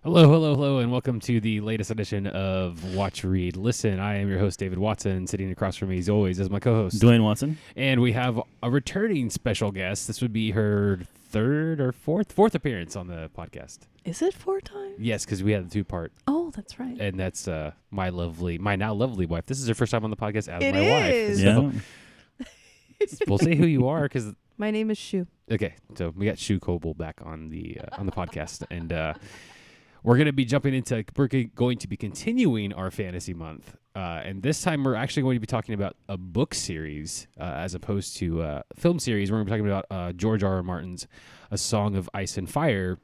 Hello, hello, hello, and welcome to the latest edition of Watch.Read.Listen. I am your host, David Watson. Sitting across from me, as always, is my co-host, Dwayne Watson. And we have a returning special guest. This would be her third or fourth appearance on the podcast. Is it 4 times? Yes, because we had a two-part. Oh, that's right. And that's my now lovely wife. This is her first time on the podcast as It my wife. is. So Yeah. we'll say who you are, because My name is Shu. okay. So we got Shu Coble back on the podcast, and we're going to be going to be continuing our fantasy month. And this time we're actually going to be talking about a book series as opposed to a film series. We're going to be talking about George R.R. Martin's A Song of Ice and Fire.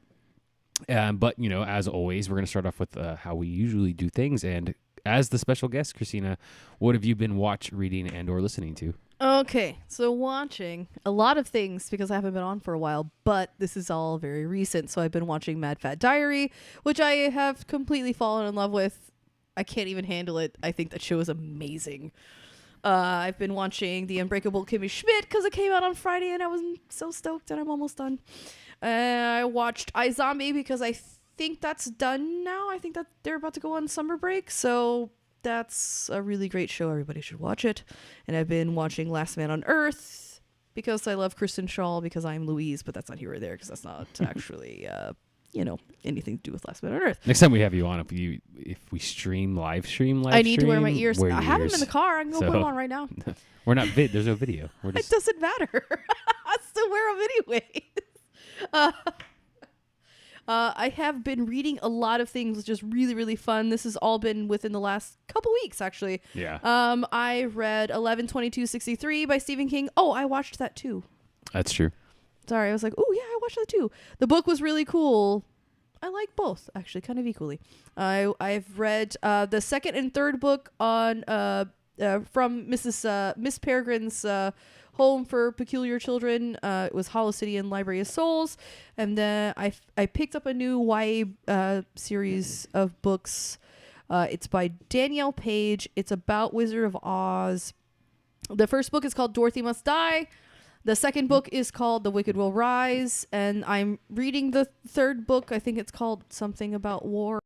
But, as always, we're going to start off with how we usually do things. And as the special guest, Christina, what have you been reading, and or listening to? Okay, so watching a lot of things because I haven't been on for a while, but this is all very recent. So I've been watching Mad Fat Diary, which I have completely fallen in love with. I can't even handle it. I think that show is amazing. I've been watching The Unbreakable Kimmy Schmidt because it came out on Friday and I was so stoked and I'm almost done. I watched iZombie because I think that's done now. I think that they're about to go on summer break, so that's a really great show. Everybody should watch it. And I've been watching Last Man on Earth because I love Kristen Shaw because I'm Louise, but that's not here or there because that's not actually, anything to do with Last Man on Earth. Next time we have you on, if we live stream, I need to wear my ears. I have them in the car. I can go put them on right now. We're not there's no video. We're just... It doesn't matter. I still wear them anyways. I have been reading a lot of things, which is really, really fun. This has all been within the last couple weeks, actually. Yeah. I read 11/22/63 by Stephen King. Oh, I watched that too. That's true. Sorry, I was like, oh yeah, I watched that too. The book was really cool. I like both, actually, kind of equally. I've read the second and third book on from Miss Peregrine's Home for Peculiar Children. It was Hollow City and Library of Souls. And then I picked up a new YA series of books. It's by Danielle Page. It's about Wizard of Oz. The first book is called Dorothy Must Die. The second book is called The Wicked Will Rise. And I'm reading the third book. I think it's called something about war.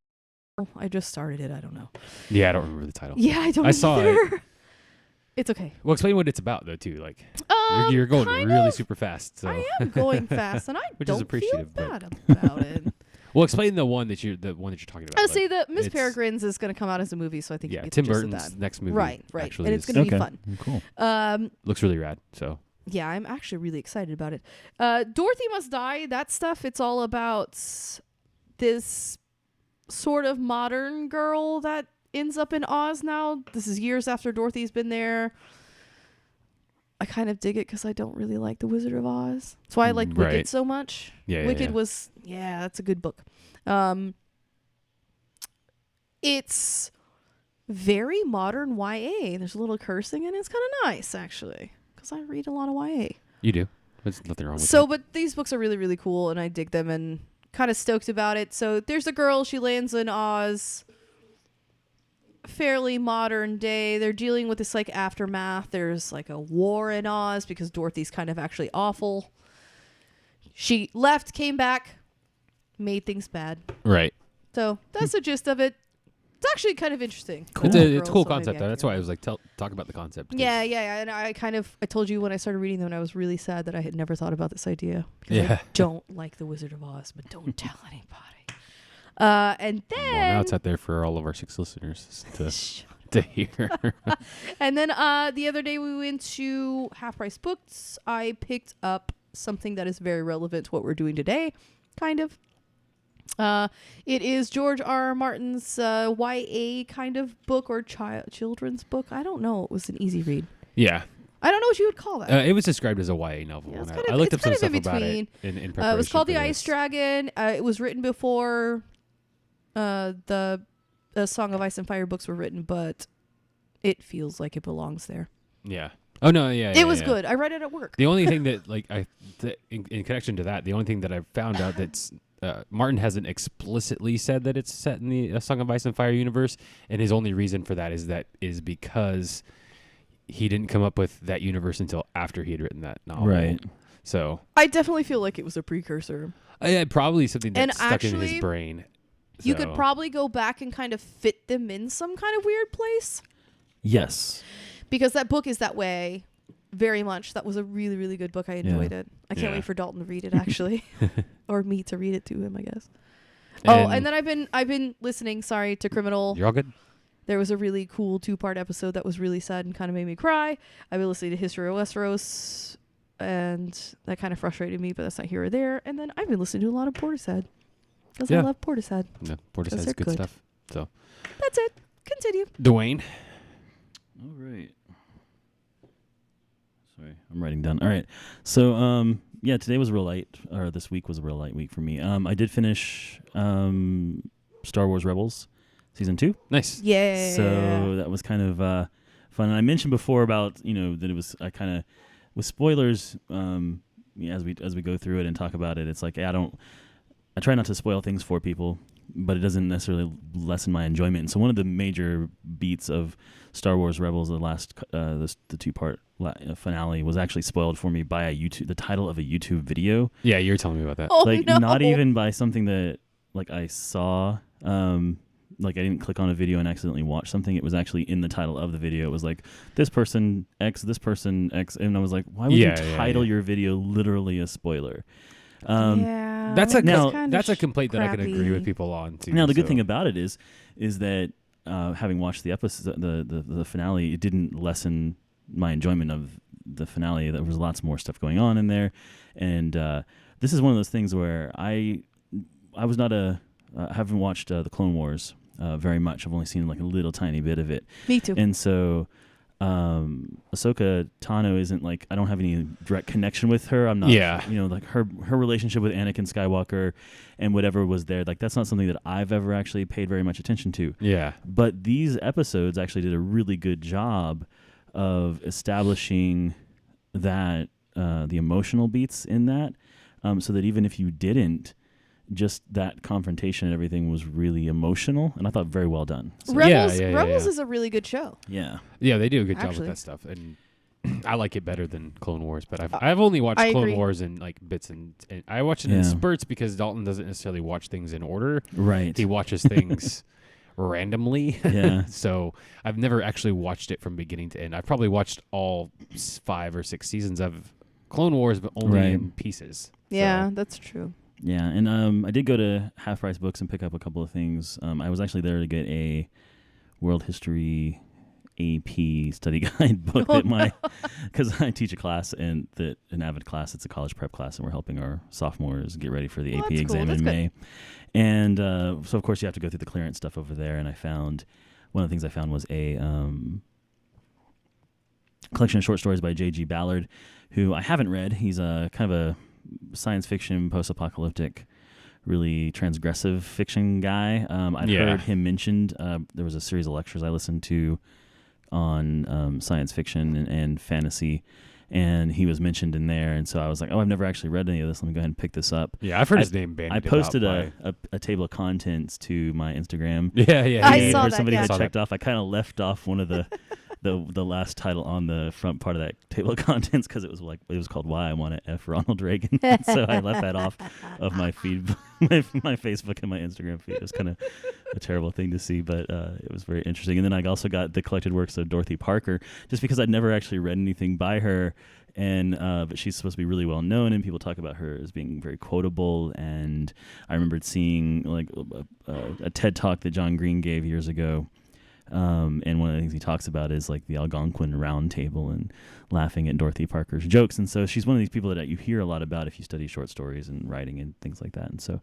I just started it. I don't know. Yeah, I don't remember the title. Yeah, I don't I saw it. It's okay. Well, explain what it's about, though, too. Like, you're going really super fast. So. I am going fast, and I Which don't is appreciative, feel bad about it. Well, explain the one that you're talking about. I'll say that Miss Peregrine's is going to come out as a movie, so I think you get Tim the gist Burton's of that. next movie. Right, actually and it's going to be fun. Cool. Looks really rad. So yeah, I'm actually really excited about it. Dorothy Must Die. That stuff. It's all about this sort of modern girl that ends up in Oz now. This is years after Dorothy's been there. I kind of dig it because I don't really like The Wizard of Oz. That's why I liked Wicked so much. Yeah, Wicked was, that's a good book. It's very modern YA. There's a little cursing and it's kind of nice, actually, because I read a lot of YA. you do. There's nothing wrong with that. But these books are really, really cool, and I dig them and kind of stoked about it. So there's a girl. She lands in Oz. Fairly modern day. They're dealing with this like aftermath. There's like a war in Oz because Dorothy's kind of actually awful. She left, came back, made things bad. Right. So that's the gist of it. It's actually kind of interesting. Cool. It's a cool concept, though. That's why I was like, talk about the concept. Yeah. And I told you when I started reading them, and I was really sad that I had never thought about this idea. Because I don't like The Wizard of Oz, but don't tell anybody. And then... Well, now it's out there for all of our 6 listeners to hear. And then the other day we went to Half Price Books. I picked up something that is very relevant to what we're doing today, kind of. It is George R.R. Martin's YA kind of book or children's book. I don't know. It was an easy read. Yeah. I don't know what you would call that. It was described as a YA novel. Yeah, I looked up some stuff about it in preparation. It was called The for Ice this. Dragon. It was written before the Song of Ice and Fire books were written, but it feels like it belongs there. Yeah. Oh no, yeah. It was good. I read it at work. The only thing that, in connection to that, the only thing that I found out that's Martin hasn't explicitly said that it's set in the Song of Ice and Fire universe, and his only reason for that is because he didn't come up with that universe until after he had written that novel. Right. So I definitely feel like it was a precursor. yeah, probably something that And stuck in actually, his brain. You could So- probably go back and kind of fit them in some kind of weird place Yes. because that book is that way very much. That was a really, really good book. I enjoyed it. I can't Yeah. wait for Dalton to read it actually, or me to read it to him, I guess. And then I've been listening. Sorry, to Criminal. You're all good. There was a really cool 2-part episode that was really sad and kind of made me cry. I've been listening to History of Westeros, and that kind of frustrated me, but that's not here or there. And then I've been listening to a lot of Portishead because Yeah. I love Portishead. No, Portis Those has are good good. stuff. So, That's it. Continue. Dwayne. All right. Sorry, I'm writing down. All right. So, yeah, today was a real light, or this week was a real light week for me. I did finish Star Wars Rebels season 2. Nice. Yeah. So that was kind of fun. And I mentioned before about that it was I kind of with spoilers as we go through it and talk about it. It's like I try not to spoil things for people, but it doesn't necessarily lessen my enjoyment. And so one of the major beats of Star Wars Rebels, the 2-part finale, was actually spoiled for me by the title of a YouTube video. Yeah, you were telling me about that. Oh, Like no. not even by something that like I saw. Like I didn't click on a video and accidentally watch something. It was actually in the title of the video. It was like this person X, and I was like, why would you title your video literally a spoiler? Yeah. That's a Now- that's a complaint that I can agree crappy. with people on too. Now the good so- thing about it is that having watched the episode, the finale, it didn't lessen my enjoyment of the finale. There was lots more stuff going on in there, and this is one of those things where I was not I haven't watched the Clone Wars very much. I've only seen like a little tiny bit of it, Me too. and so Ahsoka Tano isn't like I don't have any direct connection with her. I'm not, like her relationship with Anakin Skywalker and whatever was there. Like that's not something that I've ever actually paid very much attention to. Yeah. But these episodes actually did a really good job of establishing that the emotional beats in that, so that even if you didn't, just that confrontation and everything was really emotional, and I thought very well done. So, Rebels yeah, Rebels yeah. is a really good show. yeah. Yeah, they do a good job Actually. with that stuff, and I like it better than Clone Wars. But I've only watched I Clone agree. Wars in like bits, and I watch it in spurts because Dalton doesn't necessarily watch things in order. Right. He watches things randomly. Yeah. So I've never actually watched it from beginning to end. I've probably watched all 5 or 6 seasons of Clone Wars, but only Right. in pieces. Yeah, that's true. Yeah, and I did go to Half Price Books and pick up a couple of things. I was actually there to get a World History AP study guide book because I teach a class and an avid class. It's a college prep class, and we're helping our sophomores get ready for the AP that's exam cool. That's in good. May. And so of course you have to go through the clearance stuff over there. And I found one of the things I found was a collection of short stories by J.G. Ballard, who I haven't read. He's a kind of a science fiction, post-apocalyptic, really transgressive fiction guy. I'd heard him mentioned. There was a series of lectures I listened to on science fiction and fantasy, and he was mentioned in there. And so I was like, oh, I've never actually read any of this. Let me go ahead and pick this up. Yeah, I've heard his name bandied I posted about a table of contents to my Instagram. Yeah. I And saw where that, somebody yeah. had Saw checked off. I kind of left off one of the last title on the front part of that table of contents because it was called "Why I Want to F Ronald Reagan." So I left that off of my feed, my Facebook and my Instagram feed. It was kind of a terrible thing to see, but it was very interesting. And then I also got the collected works of Dorothy Parker, just because I'd never actually read anything by her. And but she's supposed to be really well known, and people talk about her as being very quotable. And I remembered seeing like a TED talk that John Green gave years ago. And one of the things he talks about is like the Algonquin Round Table and laughing at Dorothy Parker's jokes. And so she's one of these people that you hear a lot about if you study short stories and writing and things like that. And so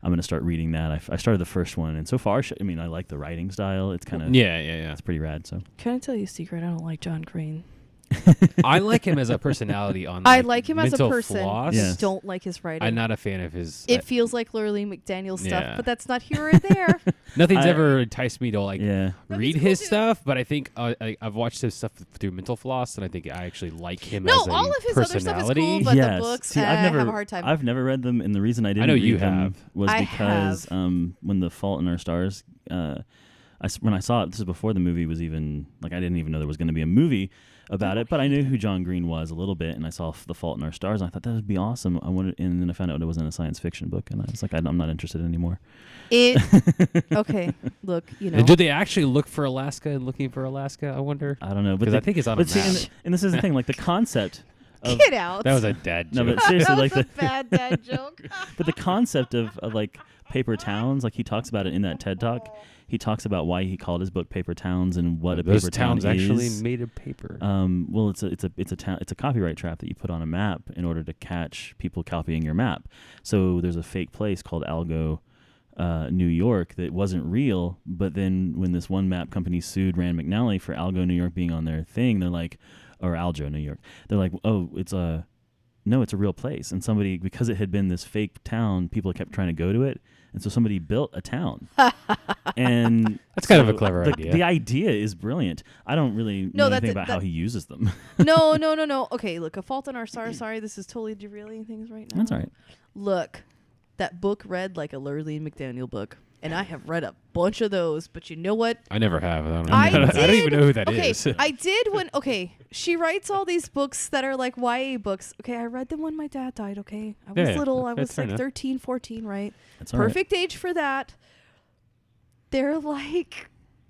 I'm going to start reading that. I started the first one, and so far, I like the writing style. It's kind of Yeah. it's pretty rad. So Can I tell you a secret? I don't like John Green. I like him as a personality on. I like him as a Mental person. Floss. Yes. Don't like his writing. I'm not a fan of his. It feels like Lurleen McDaniel stuff, Yeah. but that's not here or there. Nothing's I- ever enticed me to like yeah. read he's cool his too. stuff, but I think I've watched his stuff through Mental Floss, and I think I actually like him No, as a all of his other stuff is personality. cool, but Yes. the books, See, I have a hard time. I've never read them, and the reason I didn't know read you them have. was I because have. when The Fault in Our Stars, when I saw it, this is before the movie was even, like I didn't even know there was going to be a movie. about it, but I knew who John Green was a little bit, and I saw The Fault in Our Stars, and I thought that would be awesome. And then I found out it wasn't a science fiction book, and I was like, I'm not interested anymore. Okay, look, And do they actually look for Alaska and looking for Alaska? I wonder. I don't know, but Because I think it's on a see, map. and this is the thing, like the concept of get out. That was a dad joke. no, but seriously, like That was a bad dad joke. but the concept of like paper towns, like he talks about it in that TED talk. He talks about why he called his book Paper Towns and what a Those paper town towns actually is. made of paper. Well, it's a copyright trap that you put on a map in order to catch people copying your map. So there's a fake place called Algo, New York, that wasn't real. But then when this one map company sued Rand McNally for Algo, New York being on their thing, they're like, or Aljo, New York, they're like, oh, it's a real place. And somebody, because it had been this fake town, people kept trying to go to it. And so somebody built a town. And That's kind of a clever idea. The idea is brilliant. I don't really know anything about how he uses them. No. Okay, look, A Fault in Our Stars. Sorry, this is totally derailing things right now. That's all right. Look, that book read like a Lurleen McDaniel book. And I have read a bunch of those, but you know what? I never have. I don't I even know who that is. Okay, I did when. Okay, she writes all these books that are like YA books. Okay, I read them when my dad died. Okay, I was Yeah, little. I that's was fair like enough. 13, 14, right? That's all right. Perfect age for that. They're like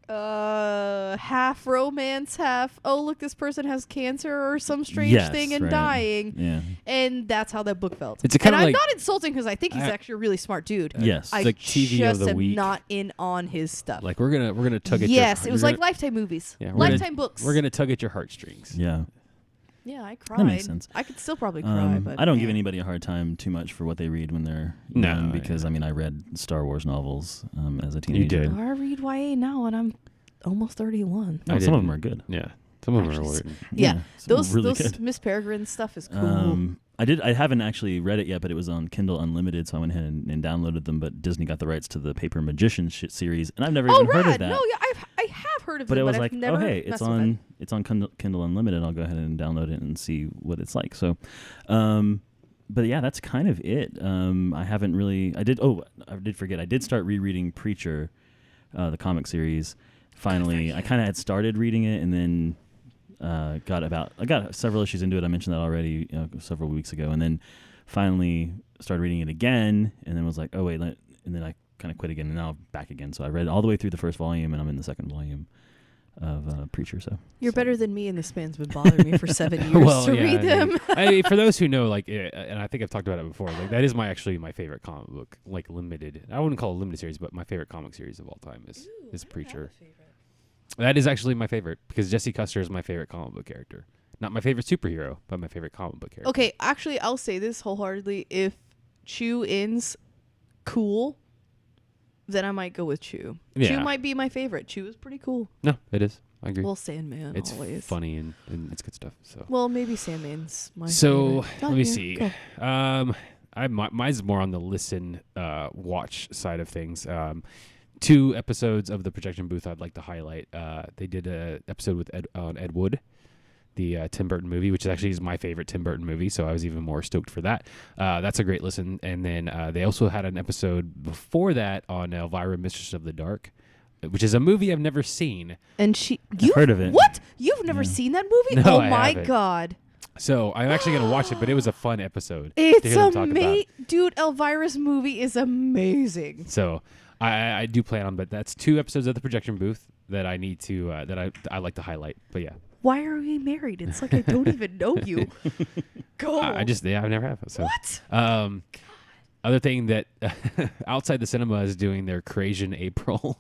half romance, half look, this person has cancer or some strange Yes, thing and right. dying. Yeah. And that's how that book felt. It's kind and of I'm like not insulting because I think he's actually a really smart dude. Yes. I It's like TV just of the am week. not in on his stuff. Like we're gonna tug at yes, your, it was we're like gonna- Lifetime movies. Yeah, we're Lifetime books. We're gonna tug at your heartstrings. Yeah. Yeah, I cried. That makes sense. I could still probably cry, but I don't give man. anybody a hard time too much for what they read when they're No, young because yeah. I mean I read Star Wars novels as a teenager. did. I read YA now, and I'm almost 31. No, I some of didn't. them are good. Yeah, some of them are Actually, weird. Yeah, some are those really those good. Miss Peregrine stuff is cool. I haven't actually read it yet, but it was on Kindle Unlimited, so I went ahead and downloaded them. But Disney got the rights to the Paper Magician series, and I've never even heard of that. No, yeah, I have heard of But them, it was but like, I've never oh hey, it's messed with it. on Kindle Unlimited. I'll go ahead and download it and see what it's like. So, but yeah, that's kind of it. I haven't really. I did forget. I did start rereading Preacher, the comic series. Finally, I kind of had started reading it and then I got several issues into it. I mentioned that already several weeks ago, and then finally started reading it again, and then was like, oh wait, and then I kind of quit again, and now I'm back again. So I read all the way through the first volume, and I'm in the second volume of Preacher. So You're better than me, and this man's been bothering me for 7 years to read them. I mean, for those who know, like, and I think I've talked about it before, like that is actually my favorite comic book, like limited. I wouldn't call it a limited series, but my favorite comic series of all time is Preacher. That is actually my favorite because Jesse Custer is my favorite comic book character. Not my favorite superhero, but my favorite comic book character. Okay, actually, I'll say this wholeheartedly. If Chew ends cool, then I might go with Chew. Yeah. Chew might be my favorite. Chew is pretty cool. No, it is. I agree. Well, Sandman It's always. funny and it's good stuff. So. Well, maybe Sandman's my So favorite. let me Yeah, see. go. Mine's more on the listen, watch side of things. 2 episodes of the Projection Booth I'd like to highlight. They did an episode with Ed Wood, the Tim Burton movie, which is my favorite Tim Burton movie, so I was even more stoked for that. That's a great listen. And then they also had an episode before that on Elvira, Mistress of the Dark, which is a movie I've never seen. And you've heard of it. What? You've never seen that movie? No, oh I my haven't. god. So I'm actually going to watch it, but it was a fun episode. to It's hear them talk about it. amazing. Dude, Elvira's movie is amazing. So I do plan on, but that's 2 episodes of the Projection Booth that I need to that I like to highlight. But yeah, Why are we married? It's like I don't even know you. Go. I never have. So What? other thing that Outside the Cinema is doing their Crazian April,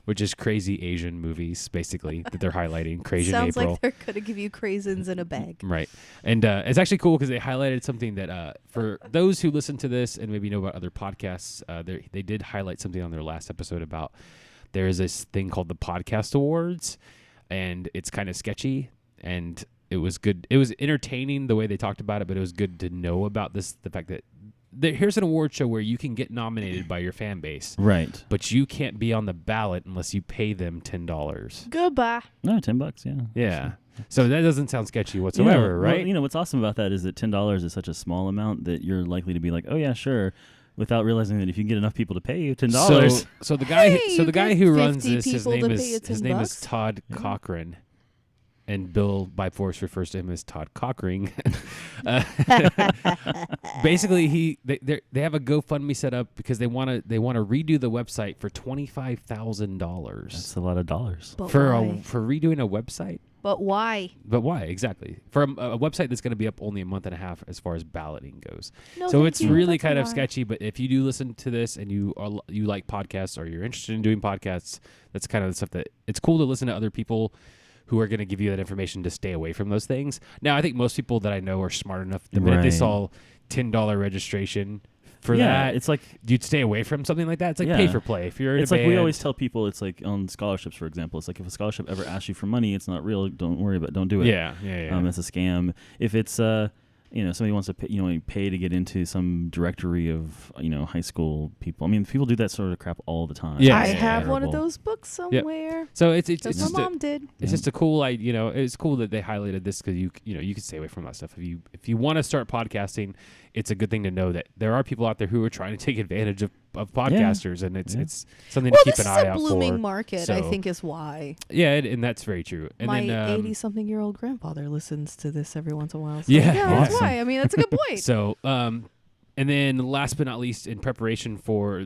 which is crazy Asian movies basically that they're highlighting. Crazian Sounds April. like they're gonna give you craisins in a bag. Right. And it's actually cool because they highlighted something that for those who listen to this and maybe know about other podcasts, they did highlight something on their last episode about there is this thing called the Podcast Awards, and it's kind of sketchy, and it was good. It was entertaining the way they talked about it, but it was good to know about the fact that here's an award show where you can get nominated by your fan base. right. But you can't be on the ballot unless you pay them $10. Goodbye. No, $10. Yeah. Yeah. So that doesn't sound sketchy whatsoever, right? Well, what's awesome about that is that $10 is such a small amount that you're likely to be like, oh yeah, sure, without realizing that if you get enough people to pay you $10, So the guy, Hey, the you guy get who runs 50 this, his people name to is pay you his name is $10. Todd Cochran, and Bill by Force refers to him as Todd Cockring. Basically, they have a GoFundMe set up because they want to redo the website for $25,000. That's a lot of dollars. But for why? for redoing a website. But why? But why exactly? For a website that's going to be up only a month and a half as far as balloting goes. No, So thank it's you. really That's kind of why. sketchy. But if you do listen to this and you like podcasts or you're interested in doing podcasts, that's kind of the stuff that it's cool to listen to other people who are going to give you that information to stay away from those things. Now, I think most people that I know are smart enough. The minute they Right. saw $10 registration for Yeah, that, it's like you'd stay away from something like that. It's like Yeah. pay for play. If you're in it's a like we band- always tell people. It's like on scholarships, for example. It's like if a scholarship ever asks you for money, it's not real. Don't worry about. Don't do it. yeah. It's a scam. If it's somebody wants to pay, you pay to get into some directory of high school people. I mean, people do that sort of crap all the time. Yeah. I It's have one of terrible. those books somewhere. So it's Because just my mom did. it's just a cool, it's cool that they highlighted this because you can stay away from that stuff. If you want to start podcasting, it's a good thing to know that there are people out there who are trying to take advantage of podcasters, and it's something Well, to keep this an is eye a out blooming for. market, I So- think is why. Yeah, and that's very true. And My then 80-something-year-old grandfather listens to this every once in a while. So Yeah. that's Awesome. why. I mean, that's a good point. so and then last but not least, in preparation for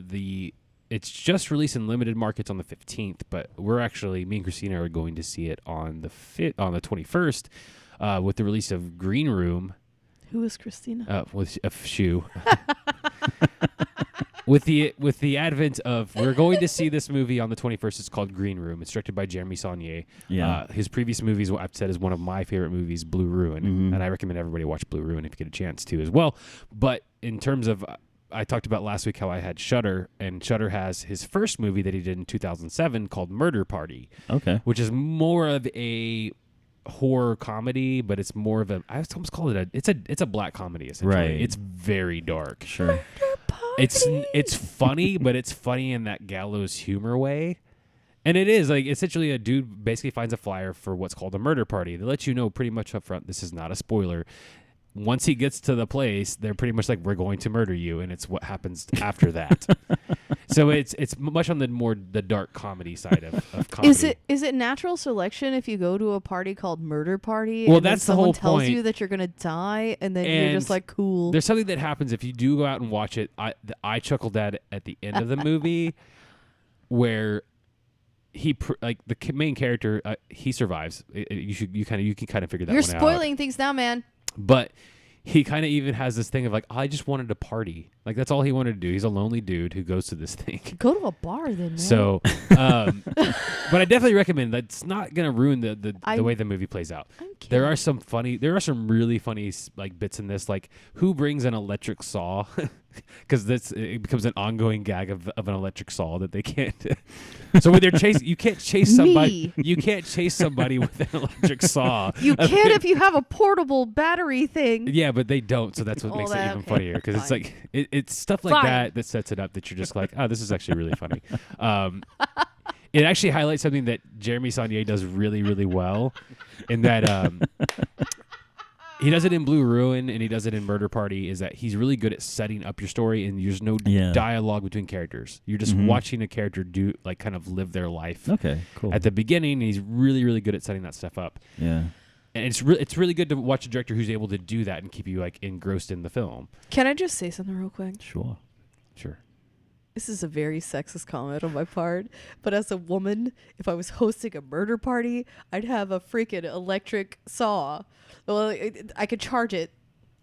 it's just released in limited markets on the 15th, but me and Christina are going to see it on the 21st with the release of Green Room. Who is Christina? With a shoe. with the advent of, we're going to see this movie on the 21st. It's called Green Room. It's directed by Jeremy Saulnier. Yeah. His previous movies, what I've said, is one of my favorite movies, Blue Ruin, Mhm. and I recommend everybody watch Blue Ruin if you get a chance to as well. But in terms of, I talked about last week how I had Shudder, and Shudder has his first movie that he did in 2007 called Murder Party, Okay. which is more of a horror comedy, but it's more of I would almost call it it's a black comedy essentially. Right. It's very dark. Sure. It's funny, but it's funny in that gallows humor way. And it is like essentially a dude basically finds a flyer for what's called a murder party. They let you know pretty much up front, this is not a spoiler. Once he gets to the place, they're pretty much like, we're going to murder you, and it's what happens after that. So it's much on the dark comedy side of comedy. Is it natural selection if you go to a party called Murder Party? Well, and then that's the someone whole tells point. you that you're gonna die, and then you're just And like, cool. There's something that happens if you do go out and watch it. I chuckled at the end of the movie where the main character he survives. You can kind of figure that You're one out. spoiling things now, man. But he kind of even has this thing of like, I just wanted to party. Like that's all he wanted to do. He's a lonely dude who goes to this thing. Go to a bar then, man. So, but I definitely recommend that. It's not gonna ruin the way the movie plays out. I'm kidding. There are some really funny like bits in this, like who brings an electric saw, because it becomes an ongoing gag of an electric saw that they can't. So when they're chasing, you can't chase somebody. Me. You can't chase somebody with an electric saw. You can if you have a portable battery thing. Yeah, but they don't, so that's what Oh, makes it that- even okay. funnier, because it's Fine. like it's stuff like Fine. that sets it up that you're just like, oh, this is actually really funny. It actually highlights something that Jeremy Saulnier does really, really well, in that he does it in Blue Ruin and he does it in Murder Party, is that he's really good at setting up your story, and there's no Yeah. dialogue between characters. You're just Mhm. watching a character do like kind of live their life Okay. Cool. at the beginning, and he's really, really good at setting that stuff up. Yeah. And it's really good to watch a director who's able to do that and keep you like engrossed in the film. Can I just say something real quick? Sure. Sure. This is a very sexist comment on my part, but as a woman, if I was hosting a murder party, I'd have a freaking electric saw. Well, I could charge it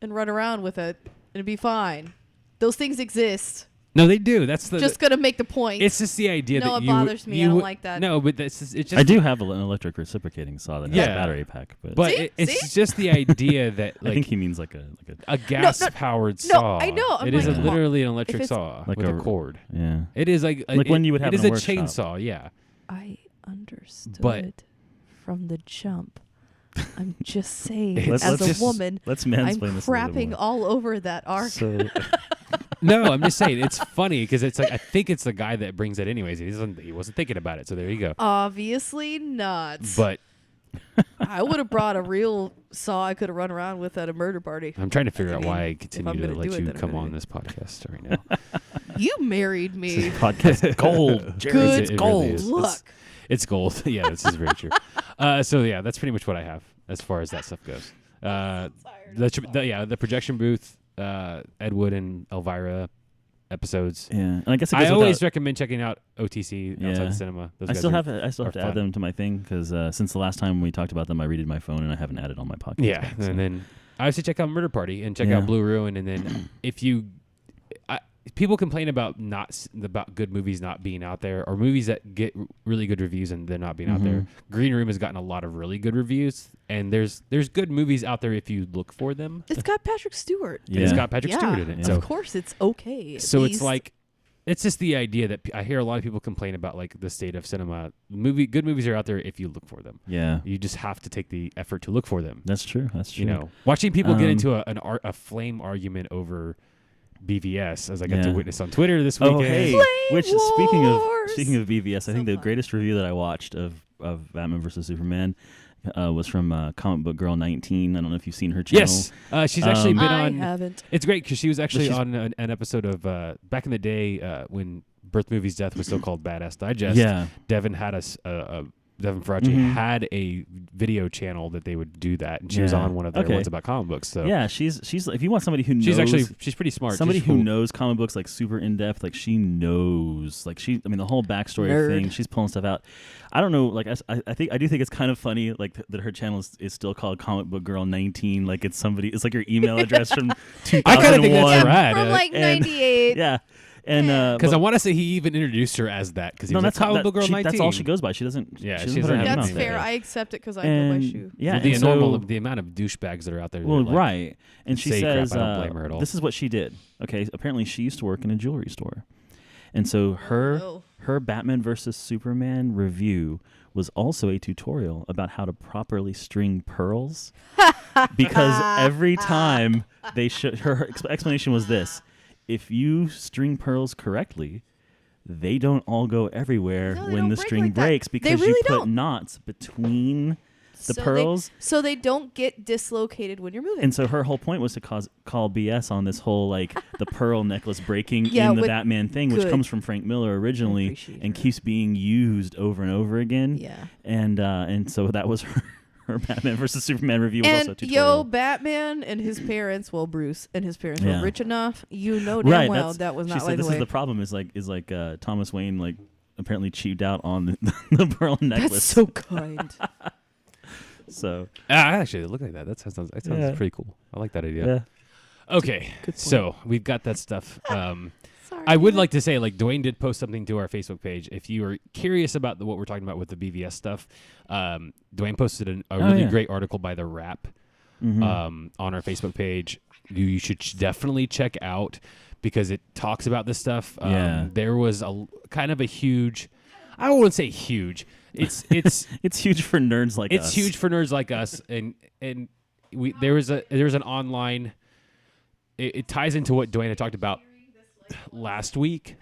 and run around with it, and it'd be fine. Those things exist. No, they do. That's Just gonna make the point. It's just the idea No, that it you bothers me. I you don't would- like that. No, but it's just I do have an electric reciprocating saw that has Yeah. a battery pack, but, But See? it's just the idea that I think like he means like a a gas powered no, saw. I know. I'm It is like, literally an electric it's- saw Like with a a- cord. yeah. It is like When you would have it is in a a workshop. chainsaw. Yeah. I understood But- from the jump. I'm just saying, Let's- as let's a woman, Let's I'm mansplain this a little crapping more. all over that arc. So No, I'm just saying it's funny because it's like I think it's the guy that brings it anyways. He wasn't thinking about it, so there you go. Obviously not. But I would have brought a real saw I could have run around with at a murder party. I'm trying to figure out mean, why I I'm continue to gonna let do it, you then I'm come gonna on do this podcast right now. You married me. podcast gold. Jerry, Good it's It gold. really is. Look, It's gold. Yeah, this is very true. So yeah, that's pretty much what I have as far as that stuff goes. The projection booth, Ed Wood and Elvira episodes. Yeah, and I guess it goes I always without- recommend checking out OTC outside the cinema. Those I guys still are- have I still have are to add fun. them to my thing because since the last time we talked about them, I redid my phone and I haven't added on my podcast. Yeah, back, so. and then I would say check out Murder Party and check Yeah. out Blue Ruin, and then if you, people complain about about good movies not being out there, or movies that get really good reviews and they're not being out there. Green Room has gotten a lot of really good reviews, and there's good movies out there if you look for them. It's got Patrick Stewart. And It's Yeah. got Patrick Stewart in it, Yeah. so Of course, it's okay. at so it's least. like. It's just the idea that I hear a lot of people complain about, like the state of cinema. Good movies are out there if you look for them. Yeah, You just have to take the effort to look for them. that's true. That's true. You know, watching people get into a flame argument over BVS, as I got to Yeah. witness on Twitter this Oh, weekend. hey. Flame Which Wars! speaking of BVS, I So think the fun. greatest review that I watched of Batman versus Superman was from Comic Book Girl 19. I don't know if you've seen her channel. Yes, she's actually been I on. haven't. It's great because she was actually she's- on an episode of back in the day when Birth Movies Death was still called Badass Digest. Yeah. Devin had Devin Faraci had a video channel that they would do that, and she was Yeah. on one of their Okay. ones about comic books. So Yeah, she's if you want somebody who knows, she's pretty smart. somebody She's who cool. knows comic books like super in depth, like she knows, like I mean the whole backstory Nerd. of things. She's pulling stuff out. I don't know, like I do think it's kind of funny, like that her channel is still called Comic Book Girl 19. Like it's like your email address from 2001. I kind of think that's Yeah, rad. from like and- 98. Yeah, and Because but- I want to say he even introduced her as that because he no, was that's like, Comic that- Book Girl she- 19. That's all she goes by. She doesn't. Yeah, she she doesn't put her doesn't have That's name anything out fair. there. I accept it because I go by And shoe. yeah, the and normal so- the amount of douchebags that are out there. Well, that are like, right. And she say crap, says, I don't blame her at all. this is what she did. Okay, apparently she used to work in a jewelry store. And so no. her Batman versus Superman review was also a tutorial about how to properly string pearls. Because every time her explanation was this: if you string pearls correctly, they don't all go everywhere No, they when don't the break string like that. breaks They because you really put don't. knots between the So pearls. so they don't get dislocated when you're moving. And so her whole point was to call BS on this whole like the pearl necklace breaking Yeah, in the with- Batman thing, which good. comes from Frank Miller originally appreciate and her. keeps being used over and over again. Yeah. And so that was her Batman versus Superman review was also a And tutorial. Batman and his parents, well, Bruce and his parents Yeah. were rich enough. You know damn right, well that was she not said like the this way. is the problem is like Thomas Wayne like apparently cheaped out on the pearl necklace. That's so kind. So I actually look like that. That sounds Yeah. pretty cool. I like that idea. yeah. Okay, Good point. so we've got that stuff. Sorry. I would like to say, like, Dwayne did post something to our Facebook page. If you are curious about what we're talking about with the BVS stuff, Dwayne posted a really yeah. great article by The Wrap Mhm. on our Facebook page. You should definitely check out because it talks about this stuff. Yeah. There was a kind of a huge, I don't want to say huge. It's It's huge for nerds like us. it's huge for nerds like us, and there was an online. It ties into what Dwayne had talked about last week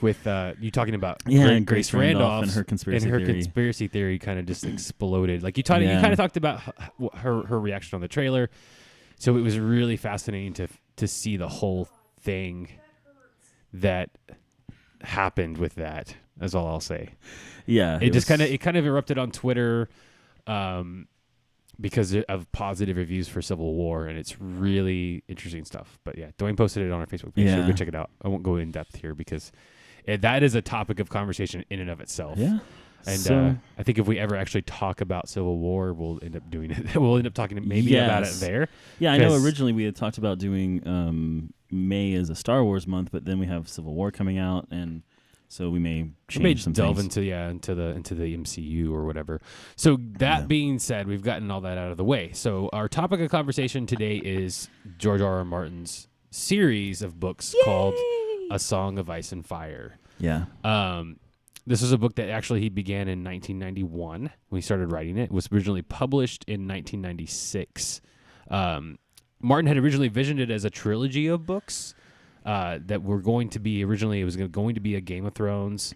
with you talking about Grace Randolph and her conspiracy and her theory. conspiracy theory kind of just exploded. Like you kind of talked about her reaction on the trailer, so it was really fascinating to see the whole thing that happened with that. That's all I'll say. Yeah. It just kind of erupted on Twitter because of positive reviews for Civil War, and it's really interesting stuff. But yeah, Dwayne posted it on our Facebook page. So Yeah. go check it out. I won't go in depth here because that is a topic of conversation in and of itself. Yeah. And So- I think if we ever actually talk about Civil War, we'll end up doing it. We'll end up talking maybe about it Yes. there. Yeah, I know 'Cause- originally we had talked about doing May as a Star Wars month, but then we have Civil War coming out, and so we may We change may some delve things. into the MCU or whatever. So that Yeah. being said, we've gotten all that out of the way. So our topic of conversation today is George R. R. Martin's series of books called A Song of Ice and Fire. Yeah. This was a book that actually he began in 1991 when he started writing it. It was originally published in 1996. Martin had originally visioned it as a trilogy of books that were going to be originally it was going to be a Game of Thrones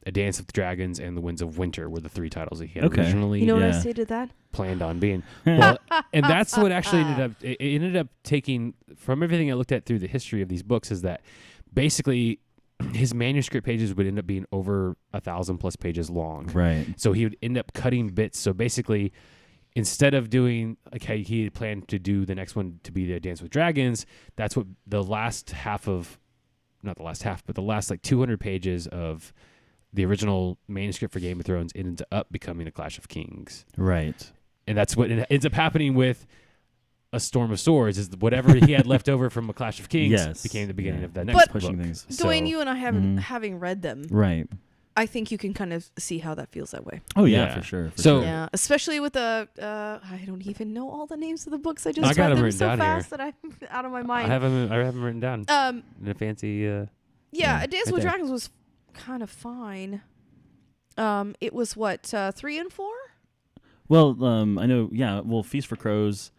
A Dance with Dragons and The Winds of Winter were the 3 titles that he had Okay. originally You know what I Yeah. say to that? planned on being. Well, and that's what actually it ended up taking from everything I looked at through the history of these books is that basically his manuscript pages would end up being over 1,000+ pages long. Right. So he would end up cutting bits. So basically, instead of doing he had planned to do the next one to be the Dance with Dragons, that's what the last half of, not the last half, but the last like 200 pages of the original manuscript for Game of Thrones ends up becoming A Clash of Kings. Right. And that's what ends up happening with A Storm of Swords, is whatever he had left over from A Clash of Kings Yes. became the beginning Yeah. of that But- next Pushing book. things. Dwayne, you and I Mhm. having read them, Right. I think you can kind of see how that feels that way. Oh yeah, Yeah. for sure. So- sure. Yeah, especially with the I don't even know all the names of the books. I just I got read them them written so down fast here. that I'm out of my I mind. have them written down in a fancy. Yeah, Yeah, A Dance right with there. Dragons was kind of fine. It was what 3 and 4. Well, I know. Yeah. Well, Feast for Crows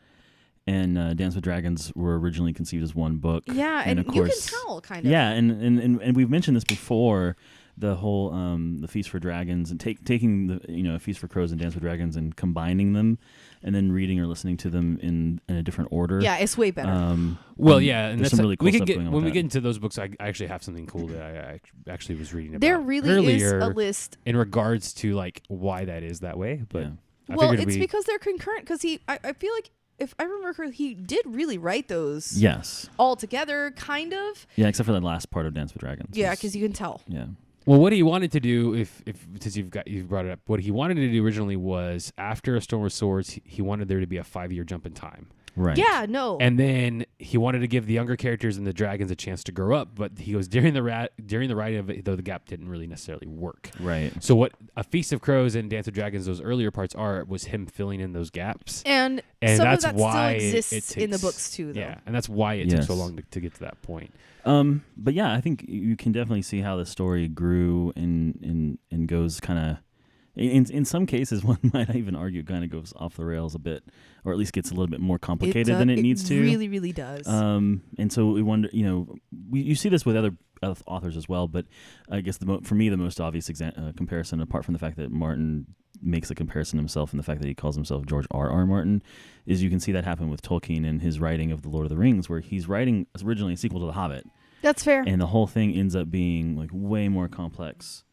and Dance with Dragons were originally conceived as one book. Yeah, and of you can course, tell kind of. Yeah, and we've mentioned this before. The whole the Feast for Dragons and taking the Feast for Crows and Dance with Dragons and combining them, and then reading or listening to them in a different order. Yeah, it's way better. Well, yeah, and there's that's some really cool we could stuff get going on when with we that. get into those books. I actually have something cool that I actually was reading about. There really earlier is a list. in regards to like why that is that way. But Yeah. I Well, figured it's we, because they're concurrent. Because I feel like if I remember correctly, he did really write those Yes. all together, kind of. Yeah, except for that last part of Dance with Dragons. Yeah, was- because you can tell. Yeah. well, what he wanted to do, if since you've brought it up, what he wanted to do originally was after A Storm of Swords, he wanted there to be a 5-year jump in time. Right. Yeah, no. And then he wanted to give the younger characters and the dragons a chance to grow up, but he goes during the writing of it, though the gap didn't really necessarily work. Right. So what A Feast of Crows and Dance of Dragons, those earlier parts was him filling in those gaps, and and some that's of that why still it exists in the takes- books too, though. Yeah, and that's why it took so Yes. long to get to that point. But yeah, I think you can definitely see how the story grew and goes kind of. In some cases, one might even argue kind of goes off the rails a bit, or at least gets a little bit more complicated than it needs to. Really, really does. And so we wonder, you see this with other authors as well, but I guess for me the most obvious comparison, apart from the fact that Martin makes a comparison himself and the fact that he calls himself George R.R. Martin, is you can see that happen with Tolkien in his writing of The Lord of the Rings, where he's writing originally a sequel to The Hobbit, That's fair. and the whole thing ends up being like way more complex.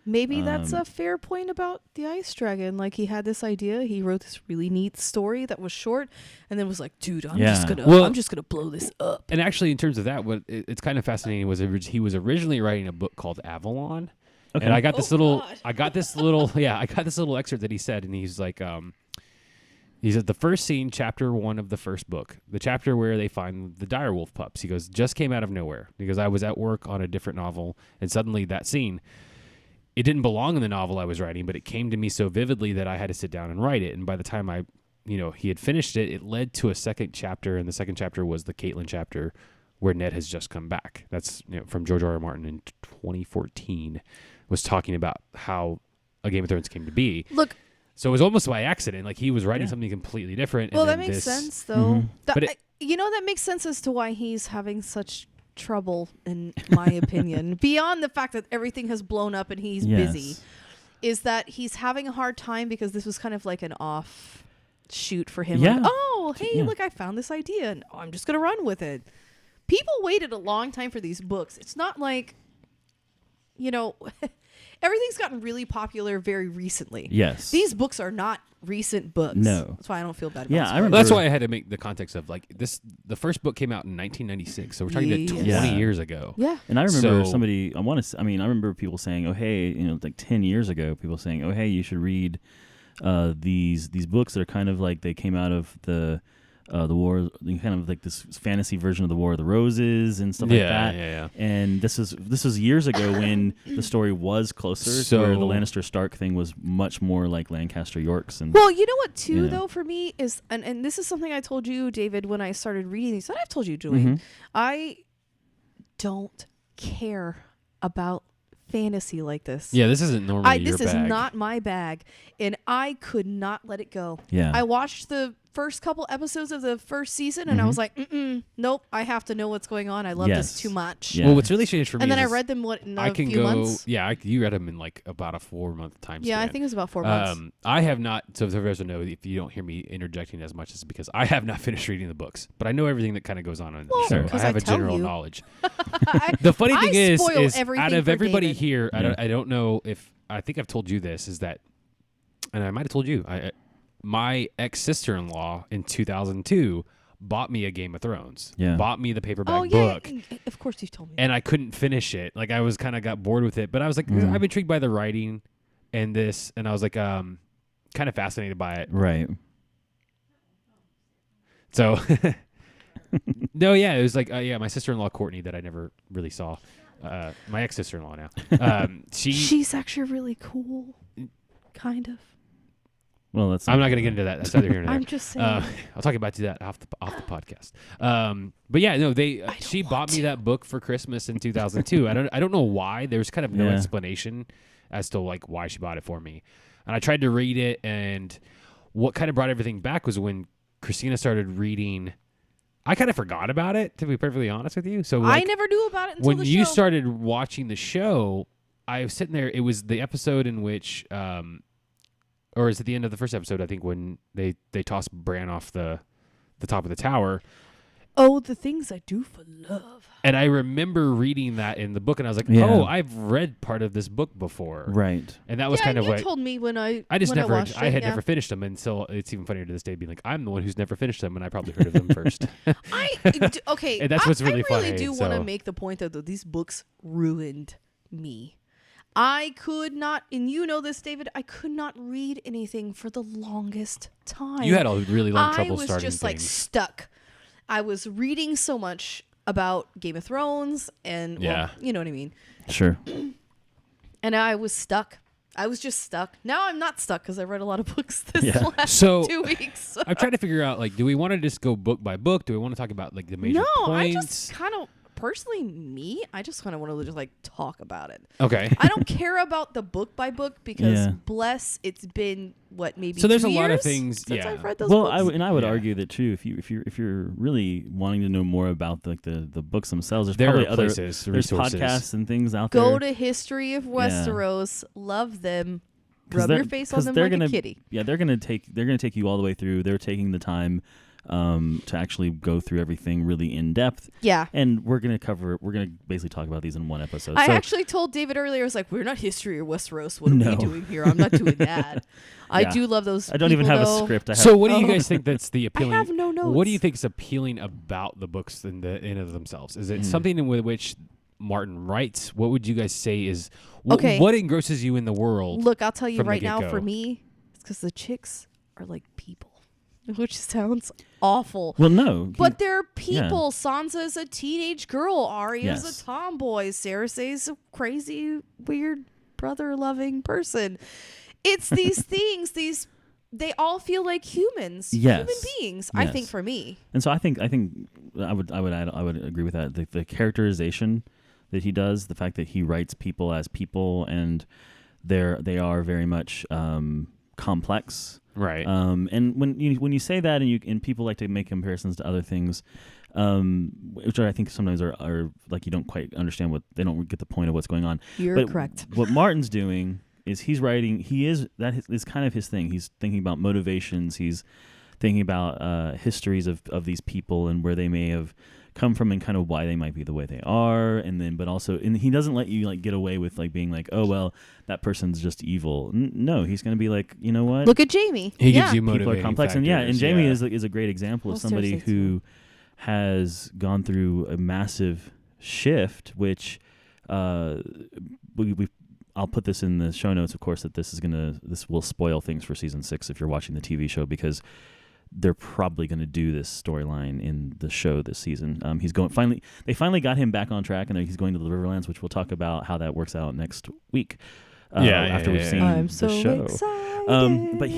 Maybe that's um, a fair point about the Ice Dragon. Like, he had this idea, he wrote this really neat story that was short, and then was like, dude, I'm Yeah. just gonna blow this up. And actually, in terms of that, it's kind of fascinating was he was originally writing a book called Avalon, Okay. and I got this God. I got this little excerpt that he said, and he's like, he said the first scene, chapter 1 of the first book, the chapter where they find the direwolf pups. He goes, just came out of nowhere because I was at work on a different novel, and suddenly that scene. It didn't belong in the novel I was writing, but it came to me so vividly that I had to sit down and write it. And by the time he had finished it, it led to a second chapter, and the second chapter was the Caitlin chapter, where Ned has just come back. That's from George R.R. Martin in 2014, was talking about how A Game of Thrones came to be. Look, So it was almost by accident. Like he was writing Yeah. something completely different. well, and that then makes this- sense, though. Mhm. That, But it- that makes sense as to why he's having such trouble, in my opinion. Beyond the fact that everything has blown up and he's Yes. busy, is that he's having a hard time because this was kind of like an off shoot for him. Yeah. Like, oh, hey, Yeah. look, I found this idea, and I'm just gonna run with it. People waited a long time for these books. It's not like, everything's gotten really popular very recently. Yes. These books are not recent books. No. That's why I don't feel bad about Yeah, I spoilers. remember- Well, that's why I had to make the context of like this. The first book came out in 1996, so we're talking about 20 Yeah. years ago. Yeah. And I remember So- somebody. I remember people saying, "Oh, hey, like 10 years ago, people saying, "Oh, hey, you should read these books that are kind of like they came out of the war, kind of like this fantasy version of the War of the Roses and stuff like that." Yeah. And this is years ago when the story was closer, to where the So- Lannister Stark thing was much more like Lancaster Yorks and. Well, you know what, too, Yeah. though, for me is, and this is something I told you, David, when I started reading these, and I've told you, Dwayne, Mhm. I don't care about fantasy like this. Yeah, this isn't normally your This is bag. not my bag, and I could not let it go. Yeah. I watched the first couple episodes of the first season, and I was like, nope, I have to know what's going on. I love this too much. Yeah. Well, what's really strange for me And then I is read them in I a can few go. months. Yeah, you read them in like about a 4-month time span. Yeah, I think it was about 4 months. I have not. So if there's a know, if you don't hear me interjecting as much, it's because I have not finished reading the books, but I know everything that kind of goes on in the show. I 'cause have I a tell general you. knowledge. The funny thing is spoil out everything of for everybody David. here, Yeah. I don't know if I think I've told you this is that, and I might have told you. My ex-sister-in-law in 2002 bought me a Game of Thrones. Yeah. Bought me the paperback Oh yeah, book. of course you told me. And I couldn't finish it. Like I was kind of got bored with it, but I was like, I'm intrigued by the writing and this, and I was like, kind of fascinated by it. Right. So, no, yeah, it was like, my sister-in-law Courtney that I never really saw, my ex-sister-in-law now. She's actually really cool, kind of. Well, that's. I'm not going to get into that. That's either here or there. I'm just saying. I'll talk about that off the podcast. But yeah, no, she bought me that book for Christmas in 2002. I don't know why. There's kind of no explanation as to like why she bought it for me. And I tried to read it, and what kind of brought everything back was when Christina started reading. I kind of forgot about it, to be perfectly honest with you. So I never knew about it until when the you show. started watching the show, I was sitting there. It was the episode in which. Or is it the end of the first episode? I think when they toss Bran off the top of the tower. Oh, the things I do for love. And I remember reading that in the book, and I was like, Yeah. "Oh, I've read part of this book before." Right. And that was kind of you what told me when I I when watched I it, had yeah. never finished them, and so it's even funnier to this day, being like, "I'm the one who's never finished them, and I probably heard of them first." Okay, And that's what's really I really funny, do want to so- make the point that these books ruined me. I could not, and you know this, David, I could not read anything for the longest time. You had a really long trouble I was starting just like things. stuck. I was reading so much about Game of Thrones and, Yeah. you know what I mean? Sure. And I was stuck. I was just stuck. Now I'm not stuck because I read a lot of books this Yeah. last So 2 weeks. I'm trying to figure out, like, do we want to just go book by book? Do we want to talk about like the major No, I points? just kind of personally I just kind of want to just like talk about it. Okay. I don't care about the book by book because Yeah. bless, it's been what maybe So there's 2 a lot of years things, since yeah. I've read those Well, books. I would Yeah. argue that too. If you're really wanting to know more about like the books themselves, there's There probably are other places, there's resources. podcasts and things out Go there. to History of Westeros. Love them. 'Cause Rub they're- your face 'cause on them they're like gonna- a kitty. Yeah, they're gonna take you all the way through. They're taking the time to actually go through everything really in depth. Yeah. And we're gonna basically talk about these in one episode. I So- actually told David earlier, I was like, we're not History of Westeros. What are No. we doing here? I'm not doing that. I Yeah. do love those I don't even people, have though. a script. I have, So what do you guys think that's the I appealing? have no notes. What do you think is appealing about the books in of themselves? Is it something in which Martin writes? What would you guys say is Okay. what engrosses you in the world? Look, I'll tell you from the right now, get-go? for me, it's because the chicks are like people, which sounds awful. well, no, But they're people. Sansa's a teenage girl. Arya's Yes. a tomboy. Cersei's a crazy, weird, brother-loving person. It's these things. They all feel like humans, Yes. human beings. I Yes. think for me, And so I think I would agree with that. The characterization that he does, the fact that he writes people as people, and they are very much complex. Right. And when you say that, and people like to make comparisons to other things, which I think sometimes are like you don't quite understand they don't get the point of what's going on. you're But correct. What Martin's doing is he's writing. That is kind of his thing. He's thinking about motivations. He's thinking about histories of these people and where they may have come from and kind of why they might be the way they are, but also he doesn't let you like get away with like being like, oh well, that person's just evil. No, he's going to be like, you know what? Look at Jamie. He yeah. gives you People motivating are complex, factors. and Jamie is a great example of Well, somebody seriously, who has gone through a massive shift, which I'll put this in the show notes, of course, that this will spoil things for season 6 if you're watching the TV show, because they're probably going to do this storyline in the show this season. They finally got him back on track, and he's going to the Riverlands, which we'll talk about how that works out next week. After we've seen I'm the so show. excited. But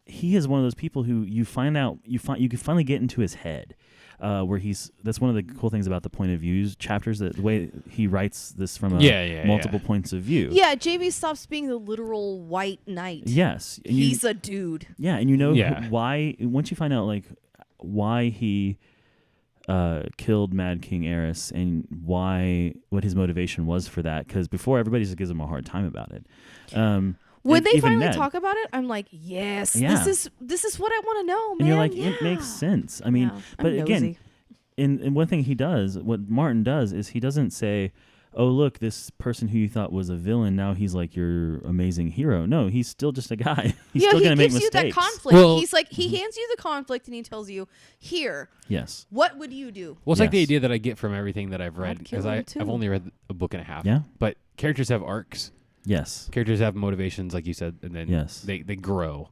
he is one of those people who you can finally get into his head. Where that's one of the cool things about the point of views chapters, that the way he writes this from multiple points of view. Yeah, Jamie stops being the literal white knight. Yes. And he's a dude. Yeah, and why, once you find out like why he killed Mad King Aerys and what his motivation was for that, because before everybody just gives him a hard time about it. When they finally Ned, talk about it, I'm like, yes, Yeah. this is what I want to know, man. and you're like, yeah. it makes sense. I mean, Yeah, but I'm again, nosy. and one thing he does, what Martin does, is he doesn't say, oh, look, this person who you thought was a villain, now he's like your amazing hero. No, he's still just a guy. He's still going to make he gives you mistakes. that conflict. Well- He's like, he hands you the conflict and he tells you, here, Yes. what would you do? Well, it's like the Yes. idea that I get from everything that I've read, I'd kill because him too. I've only read a book and a half. Yeah. But characters have arcs. Yes. Characters have motivations, like you said, and then Yes. they grow.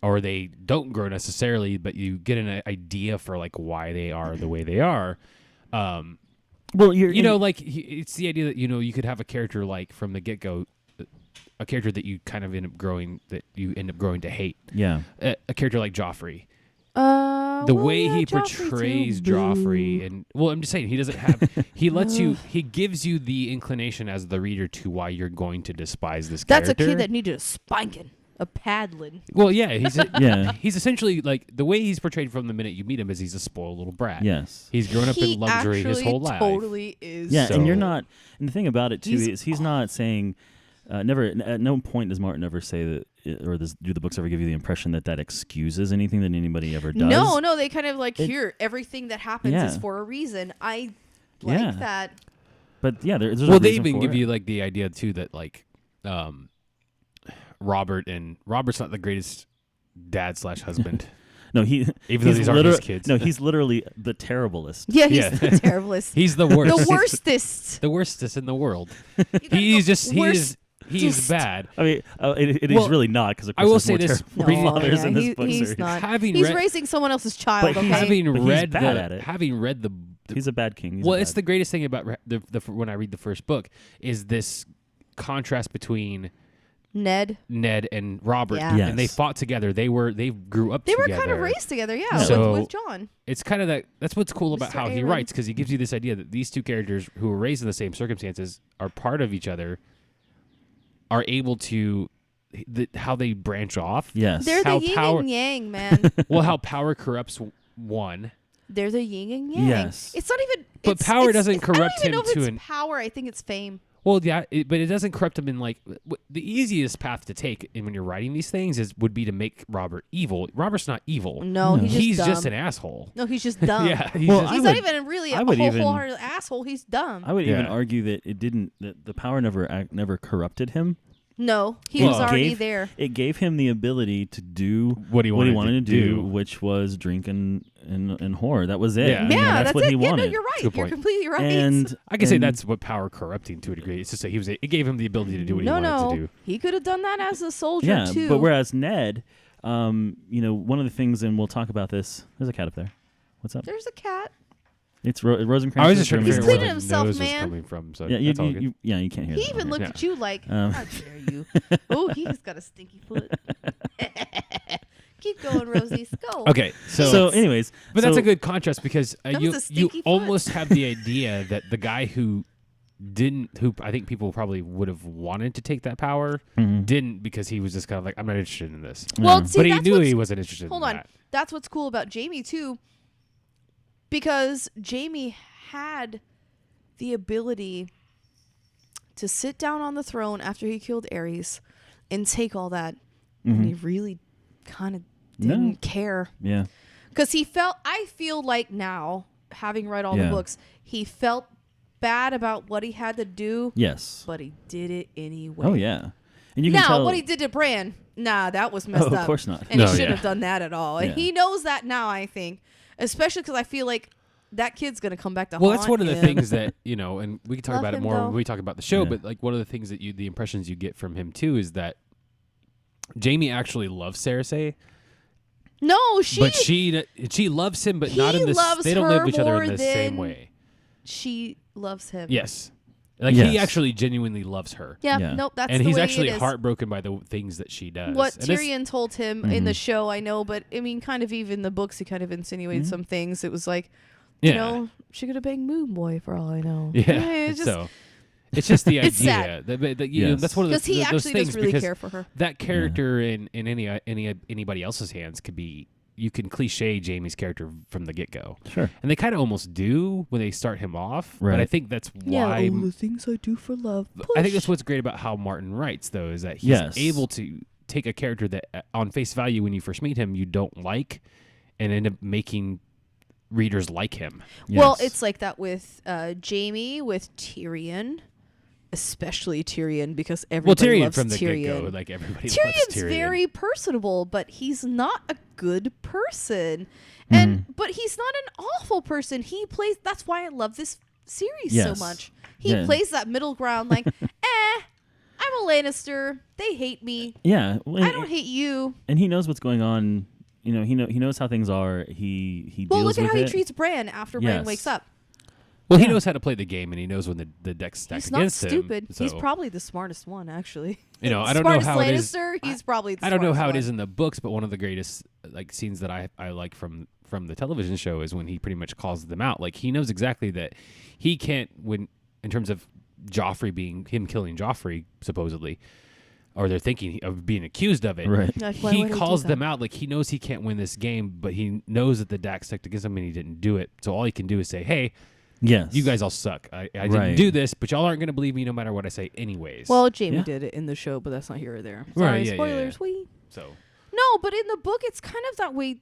Or they don't grow necessarily, but you get an idea for like why they are the way they are. Well, It's the idea that, you could have a character like from the get-go, a character that you kind of end up growing to hate. yeah. A character like Joffrey. The way he portrays Joffrey, and I'm just saying, he doesn't have. He gives you the inclination as the reader to why you're going to despise this That's character. a kid that needed a spanking, a paddling. Well, yeah, Yeah. he's essentially like the way he's portrayed from the minute you meet him is he's a spoiled little brat. Yes. He's grown up He in luxury his actually whole life. Totally is. Yeah, So- and you're not. And the thing about it too He's- is he's not saying. Never. At no point does Martin ever say that, do the books ever give you the impression that excuses anything that anybody ever does? No, they kind of like here. Everything that happens Yeah. is for a reason. I like Yeah. that. But yeah, there's Well, a they reason even for give it. you like the idea too that like, Robert's not the greatest dad / husband. No, he. Even though these aren't his kids. No, he's literally the terriblest. Yeah, he's Yeah. the terriblest. He's the worst. the worstest. The worstest in the world. You gotta He's go just he's worstest. bad. I mean, it Well, is really not, because of I course will there's say more this, terrible No, fathers in this book he's series. not. Having He's read- raising someone else's child. But he's Okay. but he's bad at it. Having read the He's a bad king. it's the greatest thing about the when I read the first book is this contrast between Ned. and Robert, Yeah. Yes. and they fought together. They grew up They were together. kind of raised together. Yeah, So- with John. It's kind of that's what's cool about Mr. how he Aaron. writes, because he gives you this idea that these two characters who were raised in the same circumstances are part of each other, are able to how they branch off. Yes. They're How the yin power- and yang, man. Well, how power corrupts one. They're the yin and yang. Yes. It's not even. But it's- power it's- doesn't I don't corrupt even him know if to it's an- power. I think it's fame. Well, yeah, but it doesn't corrupt him in like the easiest path to take. And when you're writing these things, would be to make Robert evil. Robert's not evil. No, No. he's just dumb. just an asshole. No, he's just dumb. Yeah, he's Well, just- He's I not would- even really I a would even- wholehearted asshole. He's dumb. I would even Yeah. argue that that the power never corrupted him. No, he Well, was already gave- there. It gave him the ability to do what he wanted to do, which was drink and whore. That was it. Yeah. I mean, Yeah, that's what it. he Yeah, wanted. no, you're right. Good You're point. completely right. And I can say and- that's what power corrupting to a degree. It's just that it gave him the ability to do what he wanted to do. He could have done that as a soldier yeah. too. But whereas Ned, one of the things, and we'll talk about this. There's a cat up there. What's up? There's a cat. It's Rosencrantz. I was just trying to He's figure out where cleaning the himself, nose was man. coming from. So Yeah, that's all good. you can't hear He that. even on looked Yeah. at you like, Um, how dare you? Oh, he's got a stinky foot. Keep going, Rosie. Go. Okay, here. so So, anyways, but that's so- a good contrast, because That you was a stinky foot. almost have the idea that the guy who I think people probably would have wanted to take that power, Mhm. didn't, because he was just kind of like, I'm not interested in this. Well, Yeah. see, But he that's knew what's- he wasn't interested Hold in on. that. That's what's cool about Jamie too, because Jamie had the ability to sit down on the throne after he killed Ares and take all that, and he really kind of No. didn't care, Yeah. because he felt. I feel like now, having read all the Yeah. books, he felt bad about what he had to do, Yes. but he did it anyway. Oh yeah. And you can Now, tell. what he did to Bran, that was messed Oh, up. of course not. And No, he shouldn't yeah. have done that at all. And Yeah. he knows that now, I think. Especially because I feel like that kid's going to come back to Well, haunt that's one of the him. things that, and we can talk Love about it him, more though. when we talk about the show, Yeah. but like one of the things that the impressions you get from him too is that Jamie actually loves Cersei, No, but she loves him, but He not in this. loves They don't live her with each other more in the same than- way. she loves him. Yes. Like he Yes. actually genuinely loves her. Yeah, Yeah. nope, that's And the he's way actually it is. heartbroken by the things that she does. What And it's- Tyrion told him in the Mhm. show, I know, but I mean, kind of even the books, he kind of insinuated Mhm. some things. It was like, yeah. you know, she could have banged Moon Boy for all I know. Yeah. It's just, So it's just the It's idea sad. that you know, Yes. that's one of because he those actually things does really because care for her. that character in anybody else's hands could be. You can cliche Jamie's character from the get-go. Sure. And they kind of almost do when they start him off. But I Right. think that's Yeah, why. the things I do for love. I think that's Push. what's great about how Martin writes, though, is that he's Yes. able to take a character that, on face value, when you first meet him, you don't like, and end up making readers like him. Well, Yes. it's like that with Jamie, with Tyrion, especially Tyrion, because Well, everybody Tyrion loves from the Tyrion. get-go, like everybody loves Tyrion's Tyrion. very personable, but he's not a good person. Mm-hmm. And but he's not an awful person. He plays that's why I love this series Yes. so much. He Yeah. plays that middle ground like, I'm a Lannister. They hate me. Yeah. Well, I don't hate you. and he knows what's going on. You know, he knows how things are. He Well, deals look at with how it. he treats Bran after Bran Yes. wakes up. Well, he Yeah. knows how to play the game, and he knows when the deck's stacked He's not against stupid. him. He's so, probably the smartest one, actually. you know, I don't know Smartest how it is. Lannister, he's probably the I don't know smartest how one. it is in the books, but one of the greatest like scenes that I like from the television show is when he pretty much calls them out. Like he knows exactly that he can't win in terms of Joffrey being him killing Joffrey supposedly, or they're thinking of being accused of it. Right. Like, why He would do calls that? them out like he knows he can't win this game, but he knows that the deck stacked against him and he didn't do it. So all he can do is say, "Hey, Yes. you guys all suck. I didn't Right. do this, but y'all aren't going to believe me no matter what I say, anyways." Well, Jamie Yeah. did it in the show, but that's not here or there. Right, Sorry, yeah, yeah, spoilers. yeah. We so no, but in the book, it's kind of that way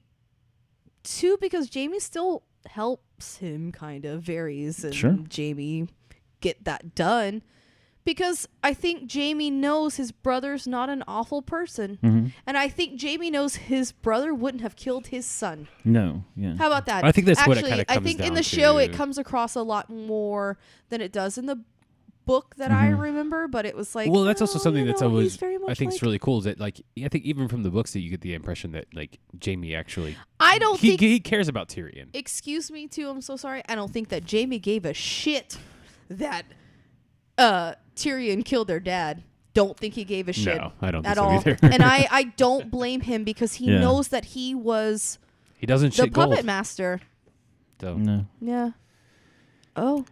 too, because Jamie still helps him. Kind of varies, and Sure. Jamie get that done. Because I think Jamie knows his brother's not an awful person. Mm-hmm. And I think Jamie knows his brother wouldn't have killed his son. No. Yeah. How about that? I think that's what it Actually, kinda I comes think in down the show it to. comes across a lot more than it does in the book that I remember. But it was like, well, that's also oh, something you that's know, always he's very much I think like- is really cool. Is that like I think even from the books that you get the impression that like Jamie actually I don't he think. he cares about Tyrion. Excuse me, too. I'm so sorry. I don't think that Jamie gave a shit that Tyrion killed their dad. Don't think he gave a shit No, I don't think at so all. either. And I don't blame him because he Yeah. knows that he was He doesn't the shit puppet gold. master. So. No. Yeah. Oh.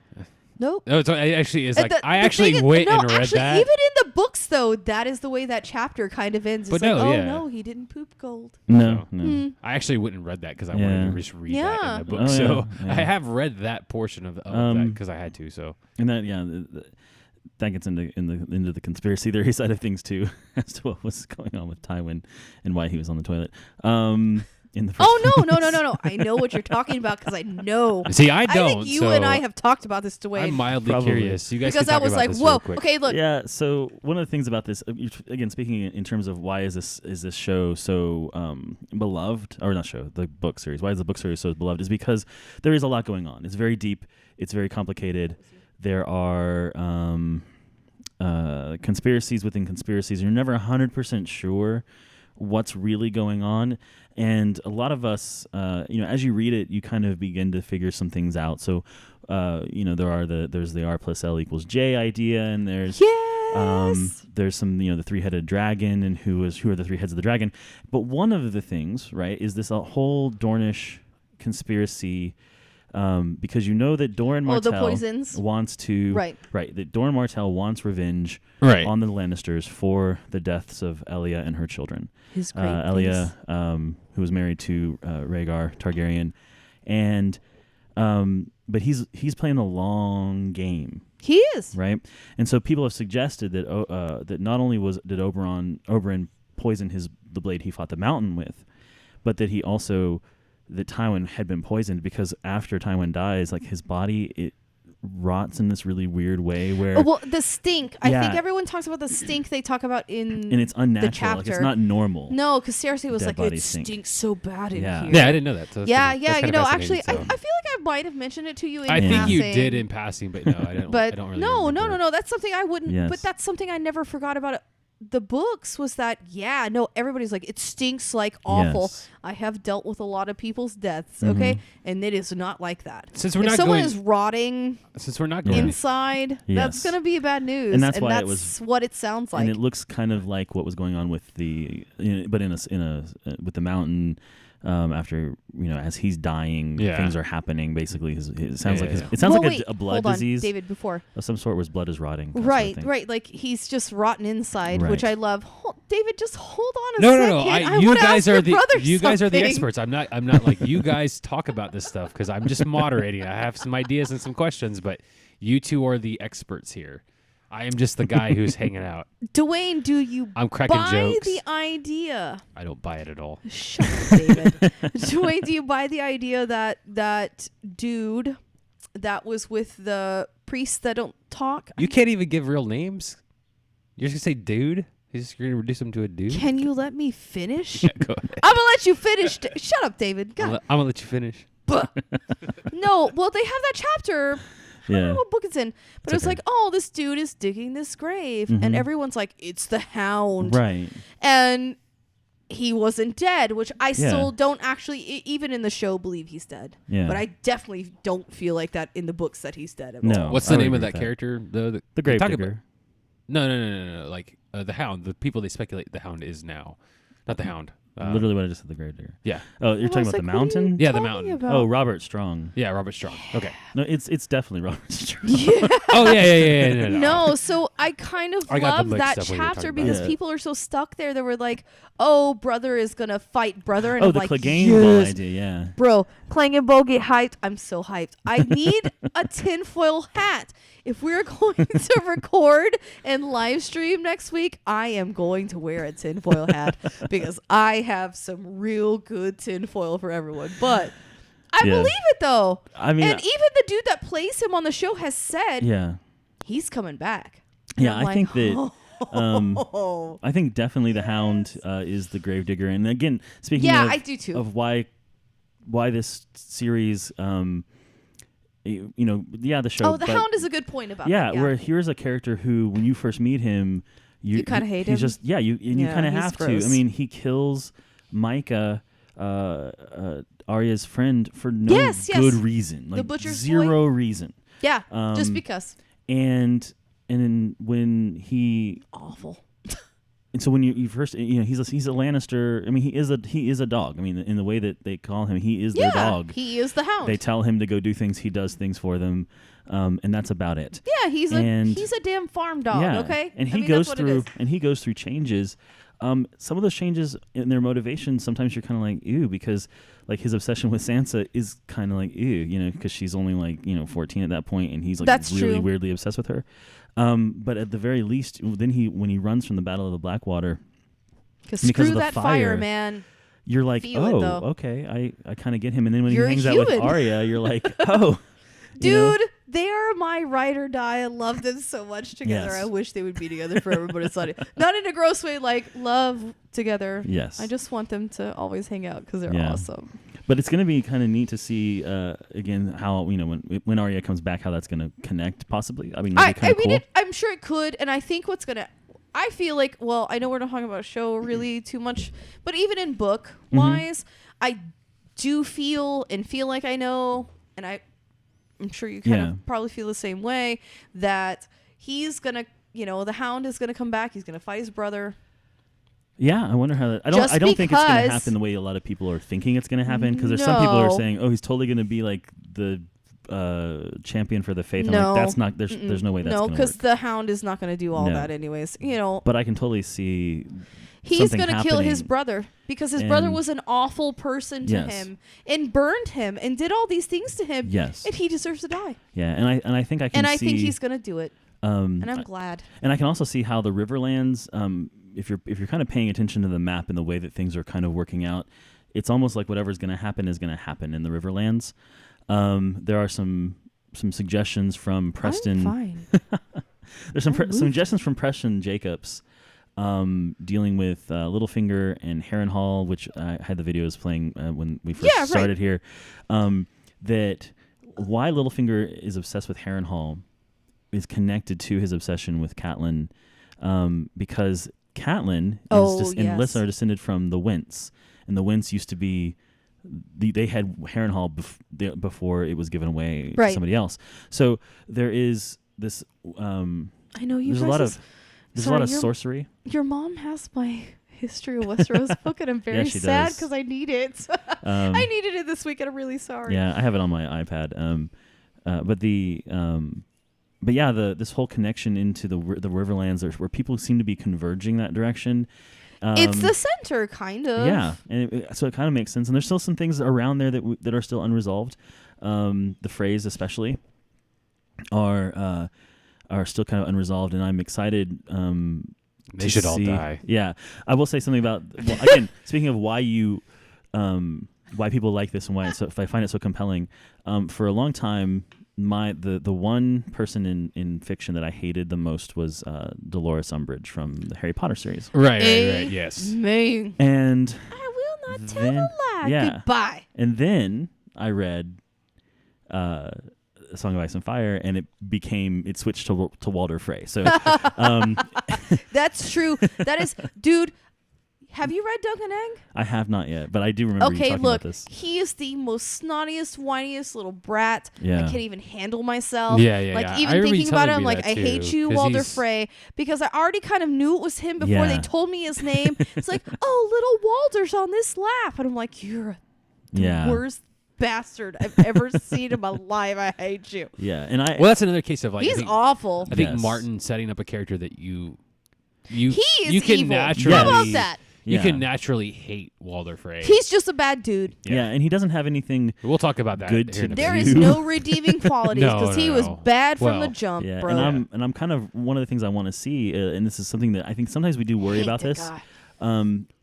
Nope. No, so it actually is And like the- I the actually thing is- went no, and read actually, that. Even in the books, though, that is the way that chapter kind of ends. It's But like, no, oh yeah. no, he didn't poop gold. No. No. No. I actually went and read that because I Yeah. wanted to just read that Yeah. in the book. Oh, so yeah, yeah. I have read that portion of that because I had to. So And that that gets into the conspiracy theory side of things too, as to what was going on with Tywin and why he was on the toilet. In the first Oh no, place. no. I know what you're talking about because I know. see, I I don't. think you so and I have talked about this, Dwayne. I'm mildly Probably. curious. You guys because can I talk was about like, this whoa, real quick. okay, look. Yeah. So one of the things about this, again, speaking in terms of why is this show so beloved, or not show, the book series? Why is the book series so beloved? Is because there is a lot going on. It's very deep. It's very complicated. There are conspiracies within conspiracies. You're never 100% sure what's really going on. And a lot of us, as you read it, you kind of begin to figure some things out. So, there's the R plus L equals J idea, and there's Yes. there's some the three-headed dragon, and who are the three heads of the dragon. But one of the things, right, is this whole Dornish conspiracy, because you know that Doran Oh, the Martell poisons. wants to Right. that Doran Martell wants revenge Right. on the Lannisters for the deaths of Elia and her children. His great Elia, who was married to Rhaegar Targaryen, and but he's playing a long game, He is. right? And so people have suggested that that not only did Oberyn poison the blade he fought the Mountain with, but that he also that Tywin had been poisoned because after Tywin dies, like his body it rots in this really weird way where Oh, well, the stink. I Yeah. think everyone talks about the stink they talk about and it's unnatural, like it's chapter. not normal. No, because Cersei was Dead like, bodies it stink. stinks so bad in Yeah. here. Yeah, I didn't know that. So that's Yeah, kinda- yeah. that's You kinda know, fascinating, actually, so. I feel like I might have mentioned it to you in I think you passing. did in passing, but no, I don't. But I don't really no. remember. That's something I wouldn't. Yes. But that's something I never forgot about it the books was that everybody's like, it stinks like awful. Yes. I have dealt with a lot of people's deaths, okay, and it is not like that. Since we're if not someone going, is rotting since we're not going, inside, that's Yes. gonna be bad news, And that's why it was- what it sounds like. And it looks kind of like what was going on with but in a with the mountain. After as he's dying, things are happening. Basically, it sounds like it sounds like a blood hold disease on, David. Before of some sort, where his blood is rotting. that sort of right, thing. right, like he's just rotten inside, Right. which I love. David, just hold on a no, second. I you wanna guys ask are your the brother you guys are the something. experts. I'm not like you guys talk about this stuff because I'm just moderating. I have some ideas and some questions, but you two are the experts here. I am just the guy who's hanging out. Dwayne, do you I'm cracking buy jokes. the idea? I don't buy it at all. Shut up, David. Dwayne, do you buy the idea that dude that was with the priests that don't talk? You can't even give real names. You're just gonna say dude. You're gonna reduce him to a dude. Can you let me finish? Yeah, go ahead. I'm gonna let you finish. Shut up, David. God. I'm gonna let you finish. No, well, they have that chapter. I don't Yeah. know what book it's in, but It's it's okay. like, oh, this dude is digging this grave, and everyone's like, it's the Hound, Right. and he wasn't dead, which I still don't actually, even in the show, believe he's dead. Yeah. But I definitely don't feel like that in the books that he's dead at No. all. What's I the would name of agree that with that. character? The grave talk digger. about- No. Like the Hound. The people they speculate the Hound is now, not the Hound. Literally what I just said. The grave digger. Yeah. Oh, you're I talking was about the like, what are you mountain? Yeah, the talking mountain. about? Oh, Robert Strong. Yeah, Robert Strong. Okay. No, it's definitely Robert Strong. Oh yeah. No, so I kind of I got them love mixed that up when you were chapter talking about because it. Yeah. people are so stuck there. They were like, "Oh, brother is gonna fight brother," and Oh, I'm the like, Clegane Bowl yes. idea, yeah. Bro, Clang and Bow get hyped. I'm so hyped. I need a tinfoil hat. If we're going to record and live stream next week, I am going to wear a tinfoil hat because I have some real good tinfoil for everyone. But I Yeah. believe it though. I mean, And even the dude that plays him on the show has said yeah. he's coming back. And Yeah, I'm I think that oh. I think definitely the Hound is the gravedigger. And again, speaking Yeah, of, I do too. of why this series, the show. Oh, the but Hound is a good point about yeah, that. where here's a character who, when you first meet him, You kinda hate he's him? just you Yeah, kind of he's have gross. to. I mean, he kills Micah, Arya's friend, for no Yes, yes. good reason, like butcher's zero reason. Yeah, just Um, because. And then when he Awful. and so when you first he's a Lannister. I mean, he is a dog. I mean, in the way that they call him, he is their dog. He is the Hound. They tell him to go do things. He does things for them, and that's about it. Yeah, he's a damn farm dog. Yeah, Okay, and I he mean, goes that's what it through is. changes. Some of those changes in their motivation, sometimes you're kind of like, ew, because like his obsession with Sansa is kind of like, ew, because she's only like 14 at that point, and he's like That's really true. weirdly obsessed with her. But at the very least, then when he runs from the Battle of the Blackwater, Because because screw of the that fire, man. you're like, Feel it, oh, though. okay, I kind of get him. And then when You're a he hangs out with human. Arya, you're like, oh, you know? Dude, they are my ride or die. I love them so much together. Yes. I wish they would be together forever, but it's not. Not in a gross way, like love together. Yes. I just want them to always hang out because they're Yeah. awesome. But it's going to be kind of neat to see again how when Arya comes back, how that's going to connect possibly. I mean, maybe I kind mean, of cool. I'm sure it could, and I think what's gonna. I feel like, well, I know we're not talking about show really too much, but even in book wise, I do feel like I know, and I'm sure you kind Yeah. of probably feel the same way, that he's gonna, the Hound is gonna come back. He's gonna fight his brother. Yeah, I wonder how that. I Just don't think it's going to because- happen the way a lot of people are thinking it's going to happen, because there's some people who are No. saying, oh, he's totally going to be like the champion for the faith. I'm No, like, that's not. There's no way that's no, going to because work. the Hound is not gonna do all No. that anyways. But I can totally see. He's something going to kill his happening. brother because his brother And- was an awful person to Yes. him and burned him and did all these things to him. Yes. And he deserves to die. Yeah, and I think I can And see. I think he's going to do it. And I'm glad. And I can also see how the Riverlands, if you're kind of paying attention to the map and the way that things are kind of working out, it's almost like whatever's going to happen is going to happen in the Riverlands. There are some suggestions from Preston. I'm fine. There's some suggestions from Preston Jacobs dealing with Littlefinger and Harrenhal, which I had the videos playing when we first Yeah, right. started here. That why Littlefinger is obsessed with Harrenhal is connected to his obsession with Catelyn, because Catelyn and yes. Lysa are descended from the Wents, and the Wents used to be. They had Harrenhal before it was given away to somebody else. So there is this. I know you. There's a lot of sorcery. Your mom has my History of Westeros book, and I'm very she sad does. because I need it. I needed it this week, and I'm really sorry. Yeah, I have it on my iPad. But yeah, this whole connection into the Riverlands, where people seem to be converging that direction. It's the center, kind of. Yeah, and so it kind of makes sense. And there's still some things around there that are still unresolved. The Freys, especially, are still kind of unresolved, and I'm excited. They should all die. Yeah, I will say something about again. Speaking of why people like this and if I find it so compelling. For a long time, the one person in fiction that I hated the most was Dolores Umbridge from the Harry Potter series. Right, yes. Me. And I will not tell a lie. Yeah. Goodbye. And then I read A Song of Ice and Fire, and it switched to Walder Frey. So That's true. That is, dude. Have you read Dunk and Egg? I have not yet, but I do remember you talking about this. He is the most snottiest, whiniest little brat. Yeah. I can't even handle myself. Yeah. Even thinking about it, I'm like, I hate you, Walder Frey, because I already kind of knew it was him before they told me his name. It's like, oh, little Walder's on this lap, and I'm like, you're the worst bastard I've ever seen in my life. I hate you. Yeah, and that's another case of he's awful. I think Martin setting up a character that you can evil. naturally. How about that? You can naturally hate Walder Frey. He's just a bad dude. Yeah, and he doesn't have anything. We'll talk about that. Good here in a There minute. is no redeeming qualities because he was bad from the jump, Yeah, bro. and I'm kind of one of the things I want to see, and this is something that I think sometimes we do worry about this.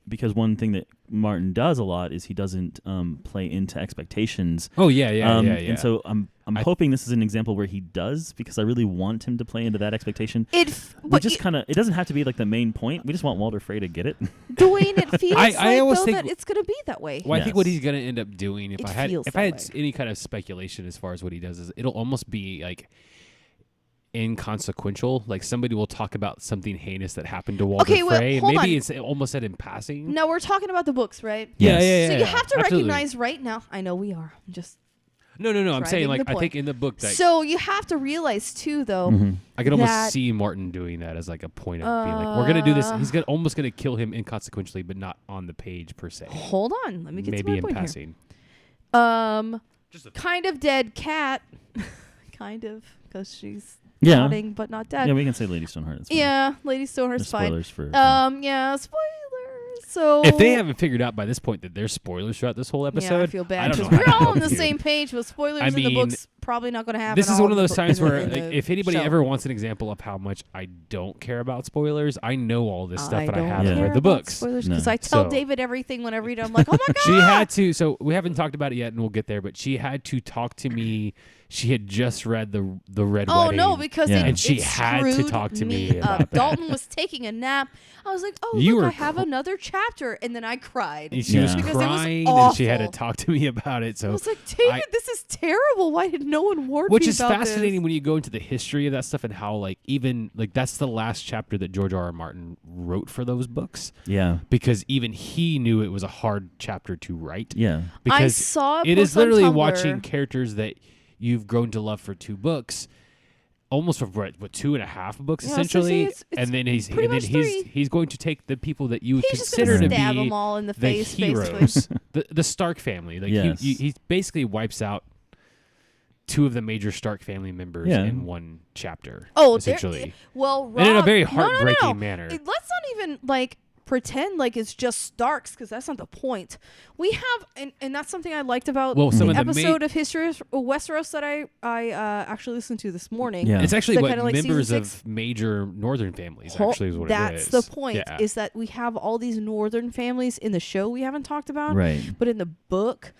Because one thing that Martin does a lot is he doesn't play into expectations. Oh yeah. And so I'm hoping this is an example where he does, because I really want him to play into that expectation. It doesn't have to be like the main point. We just want Walder Frey to get it. Dwayne, it feels I always think that it's going to be that way. Well, I think what he's going to end up doing, if I had way. any kind of speculation as far as what he does, is it'll almost be like inconsequential. Like somebody will talk about something heinous that happened to Walder Frey. Maybe it's almost said in passing. No, we're talking about the books, right? Yeah. So you have to recognize right now. I know we are. I'm just. No. I'm saying I think in the book that. So you have to realize too, though. Mm-hmm. I could almost see Martin doing that as like a point of being like, we're gonna do this. He's almost gonna kill him inconsequentially, but not on the page per se. Hold on, let me get maybe to my in point passing. Here. Just kind of dead cat, kind of, because she's nodding but not dead. Yeah, we can say Lady Stoneheart. It's fine. Yeah, Lady Stoneheart's fine. Spoilers for. Yeah, spoilers. So if they haven't figured out by this point that there's spoilers throughout this whole episode, yeah, I feel bad because we're all on the same page with spoilers in the books. Probably not going to happen. This is one of those times where, if anybody show. ever wants an example of how much I don't care about spoilers, I know all this stuff, but I don't haven't care read the about books. Spoilers, because I tell David everything when I read it. I'm like, oh my god. She had to. So we haven't talked about it yet, and we'll get there. But she had to talk to me. She had just read the Red Wedding. Oh no, because and she had to talk to me about that. Dalton was taking a nap. I was like, oh look, I have another chapter, and then I cried. And she was crying, and she had to talk to me about it. So I was like, David, this is terrible. Why did no one warn me about Which this? is fascinating when you go into the history of that stuff and how even that's the last chapter that George R.R. Martin wrote for those books. Yeah. Because even he knew it was a hard chapter to write. Yeah. Because I saw it is literally on Tumblr. watching characters that you've grown to love for 2 books, almost for what 2.5 books essentially, it's and then he's three. he's going to take the people that you would He's consider to stab be them all in the face, heroes, basically. the Stark family. Like Yes. he basically wipes out 2 of the major Stark family members in one chapter. Oh, essentially. Well, Rob, and in a very heartbreaking manner. Let's not even pretend like it's just Starks, because that's not the point. We have, and that's something I liked about some the of the episode of History of Westeros that I actually listened to this morning. Yeah. It's actually what kinda members season of 6. major northern families actually is what That's it is. the point, Yeah. is that we have all these northern families in the show we haven't talked about. Right. But in the book,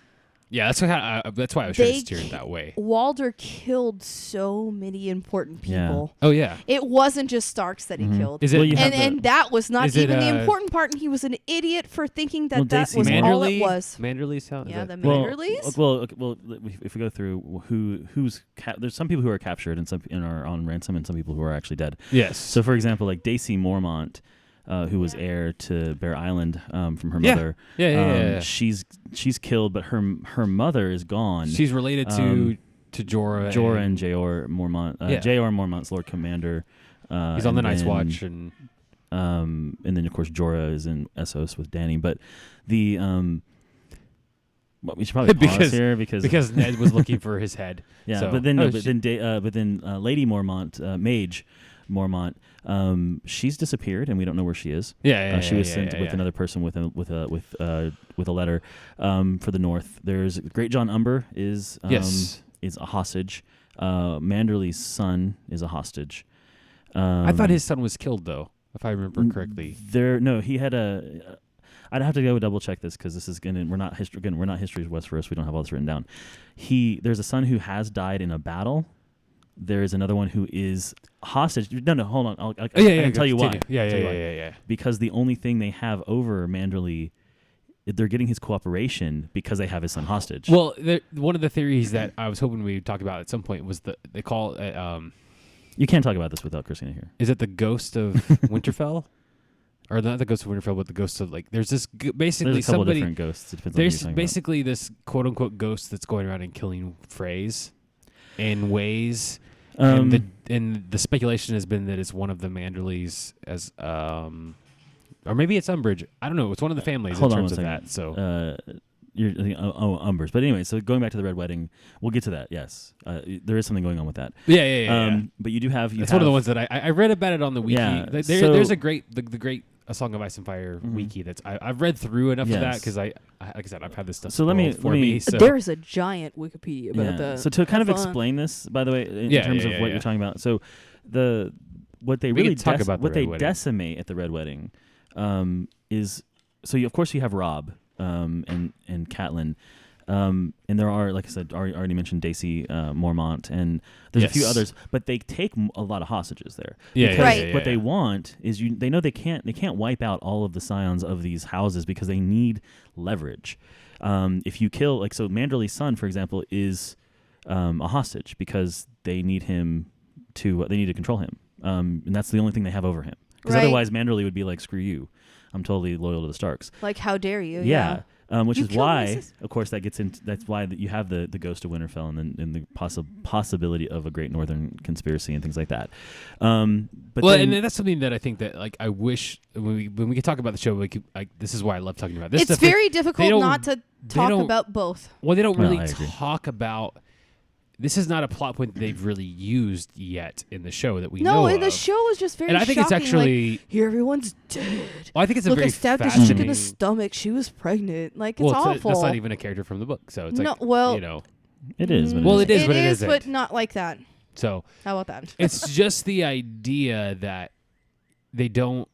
Yeah, that's why I was trying to steer it that way. Walder killed so many important people. Oh yeah. It wasn't just Starks that he killed. Is it? And that was not is it, even the important part. And he was an idiot for thinking that that Daisy was all it Manderley? was. Manderley's house. Yeah, the Well, Manderleys. well, if we go through who's there's some people who are captured and some are on ransom, and some people who are actually dead. Yes. So, for example, like Daisy Mormont, who was heir to Bear Island from her Yeah. mother. Yeah. She's killed, but her mother is gone. She's related to Jorah. And Jeor Mormont. Yeah. Jeor Mormont's Lord Commander. He's on the Night's Watch, and then of course Jorah is in Essos with Dany. But the well, we should probably pause here because Ned was looking for his head. Yeah, So- but then Oh, Lady Mormont, Mage Mormont, she's disappeared and we don't know where she is. Yeah, She was sent with another person with a letter for the north. There's Great John Umber is a hostage. Manderley's son is a hostage. I thought his son was killed though, if I remember correctly. He had a. I'd have to go double check this because this is we're not history of Westeros. We don't have all this written down. There's a son who has died in a battle. There is another one who is hostage. No, hold on. I can tell you why. Yeah. Because the only thing they have over Manderley, they're getting his cooperation because they have his son hostage. Well, one of the theories that I was hoping we'd talk about at some point was they call it. You can't talk about this without Christina here. Is it the ghost of Winterfell? Or not the ghost of Winterfell, but the ghost of there's this basically There's a couple somebody. different ghosts. It depends on who There's you're talking basically this quote unquote ghost that's going around and killing Freys in ways. about. And the speculation has been that it's one of the Manderleys as or maybe it's Umbridge. I don't know. It's one of the families Hold in on terms of one that. So you're thinking, Umbers. But anyway, so going back to the Red Wedding, we'll get to that. Yes, there is something going on with that. yeah. But you do have. It's one of the ones that I read about it on the wiki. Yeah, There's a great the great A Song of Ice and Fire wiki that's I've read through enough of that Yes. because like I said I've had this stuff. So let me- for let me- me. So. There's a giant Wikipedia about that. So to kind of Have fun. explain this, by the way, in Yeah, terms yeah, of what yeah. you're talking about, so what they We really can talk about the what Red they Wedding. decimate at the Red Wedding is of course you have Robb and Catelyn. And there are, like I said, already mentioned Daisy Mormont, and there's a few Yes. others, but they take a lot of hostages there. Yeah, Because Right. what they want is they know they can't wipe out all of the scions of these houses because they need leverage. If you kill, so Manderley's son, for example, is a hostage because they need him they need to control him, and that's the only thing they have over him. Because Right. otherwise, Manderley would be like, "Screw you, I'm totally loyal to the Starks." Like, how dare you? Yeah. Which You is killed my why, sis- of course, that's why you have the ghost of Winterfell and the possibility of a Great Northern conspiracy and things like that. But And that's something that I think that I wish when we could talk about the show, this is why I love talking about this. It's stuff. very difficult don't- not to talk don't- about both. Well, they don't Well, really I agree. talk about. This is not a plot point that they've really used yet in the show that we No, know and the of. show was just very And I think it's shocking, actually. like, here everyone's dead. Well, I think it's a Look, very I stabbed this fascinating. chick in the stomach. She was pregnant. Like, it's well, awful. that's not even a character from the book, so it's No, like well- you know. it is. But Well, it is, It but it is, isn't. but not like that. So How about that? it's just the idea that they don't.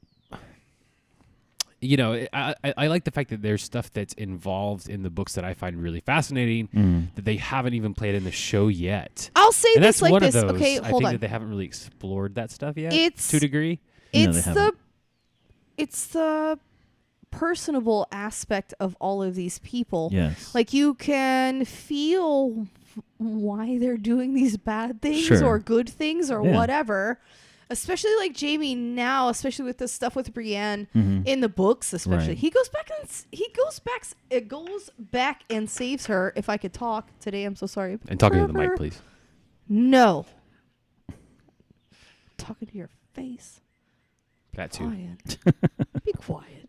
I like the fact that there's stuff that's involved in the books that I find really fascinating that they haven't even played in the show yet. I'll say And this that's like one this. of those. Okay, I hold think on. that they haven't really explored that stuff yet. It's- to a degree. No, they It's haven't. it's the personable aspect of all of these people. Yes. Like, you can feel why they're doing these bad things Sure. or good things or Yeah. whatever. Especially like Jamie now, especially with the stuff with Brienne in the books, especially Right. he goes back and saves her. If I could talk today, I'm so sorry. And talking to the mic, Forever. please. No, talking to your face. That too. Quiet. Be quiet.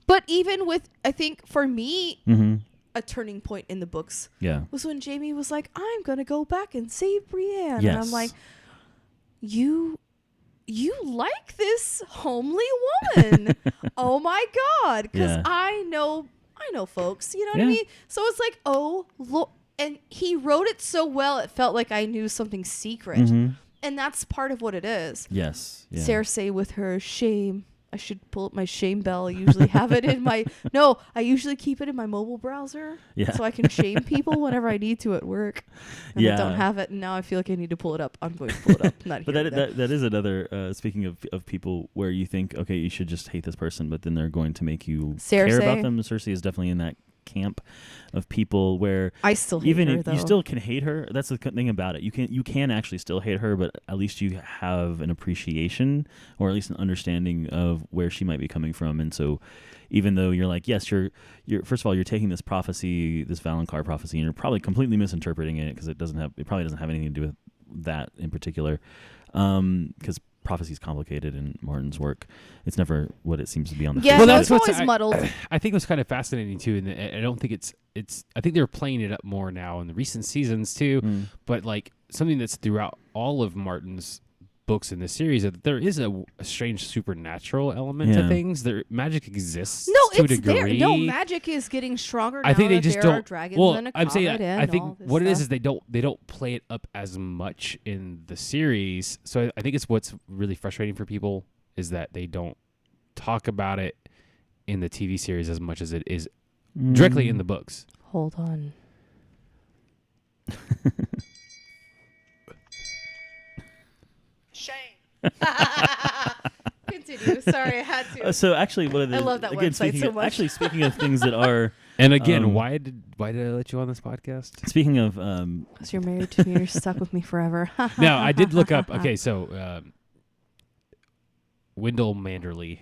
But even with, I think for me, a turning point in the books Yeah. was when Jamie was like, "I'm gonna go back and save Brienne," and Yes. I'm like, "You like this homely woman? Oh my god!" Because Yeah. I know folks. You know what I Yeah. mean? So it's like, oh look, and he wrote it so well, it felt like I knew something secret, and that's part of what it is. Yes. Yeah. Cersei with her shame. I should pull up my shame bell. I usually have it in my I usually keep it in my mobile browser, Yeah. so I can shame people whenever I need to at work. And I Yeah. don't have it, and now I feel like I need to pull it up. I'm going to pull it up. Not But here. that is another. Speaking of people where you think, okay, you should just hate this person, but then they're going to make you care Cersei. about them. Cersei is definitely in camp of people where I still hate even her, if though. you still can hate her. That's the thing about it. You can actually still hate her, but at least you have an appreciation or at least an understanding of where she might be coming from. And so, even though you're like, yes, you're first of all, you're taking this prophecy, this Valonqar prophecy, and you're probably completely misinterpreting it because it probably doesn't have anything to do with that in particular, because prophecy is complicated in Martin's work. It's never what it seems to be on the Yeah, face no, of it's it. always muddled. I think what's kind of fascinating too, and I don't think it's. I think they're playing it up more now in the recent seasons too. But like something that's throughout all of Martin's books in this series, that there is a strange supernatural element to things. Magic exists No, to a it's there. degree. No, magic is getting stronger. I think now they that just there are don't. dragons Well, and a I'm saying comet and I think all this what it is stuff. they don't play it up as much in the series. So I think it's what's really frustrating for people is that they don't talk about it in the TV series as much as it is directly in the books. Hold on. Shame. Continue. Sorry, I had to. So actually, one of the I love that again, website so much. Actually, speaking of things that are And again, why did I let you on this podcast? speaking of Because you're married to me, you're stuck with me forever. No, I did look up. Okay, so Wendell Manderley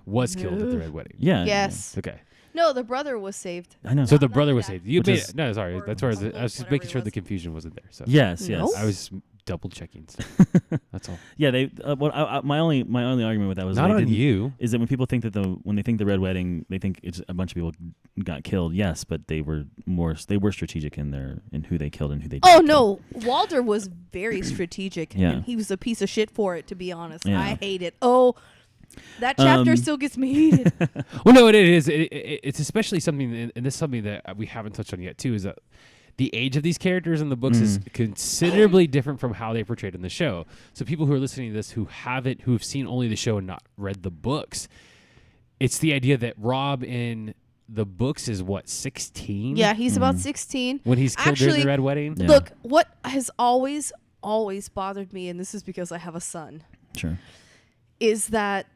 was killed at the Red Wedding. yeah, Yes. Okay, No, the brother was saved. I know. so the Not brother the was dad. saved. You Which made is- no, sorry, that's where I was Uncle, just whatever making he sure the was. confusion wasn't there. So yes, No. I was double checking stuff. That's all. yeah. They my only argument with that was Not they on didn't- you. is that when people think that when they think the Red Wedding, they think it's a bunch of people got killed. Yes, but they were strategic in who they killed and who they Oh didn't kill. no, Walter was very strategic, Yeah. and he was a piece of shit for it. To be honest, Yeah. I hate it. Oh, that chapter still gets me heated. Well, no, it is. It's especially something, and this is something that we haven't touched on yet too, is that the age of these characters in the books is considerably different from how they portrayed in the show. So people who are listening to this who've seen only the show and not read the books, it's the idea that Rob in the books is what, 16? Yeah, he's about 16. When he's killed during Actually, the Red Wedding. Yeah. Look, what has always bothered me, and this is because I have a son, Sure. is that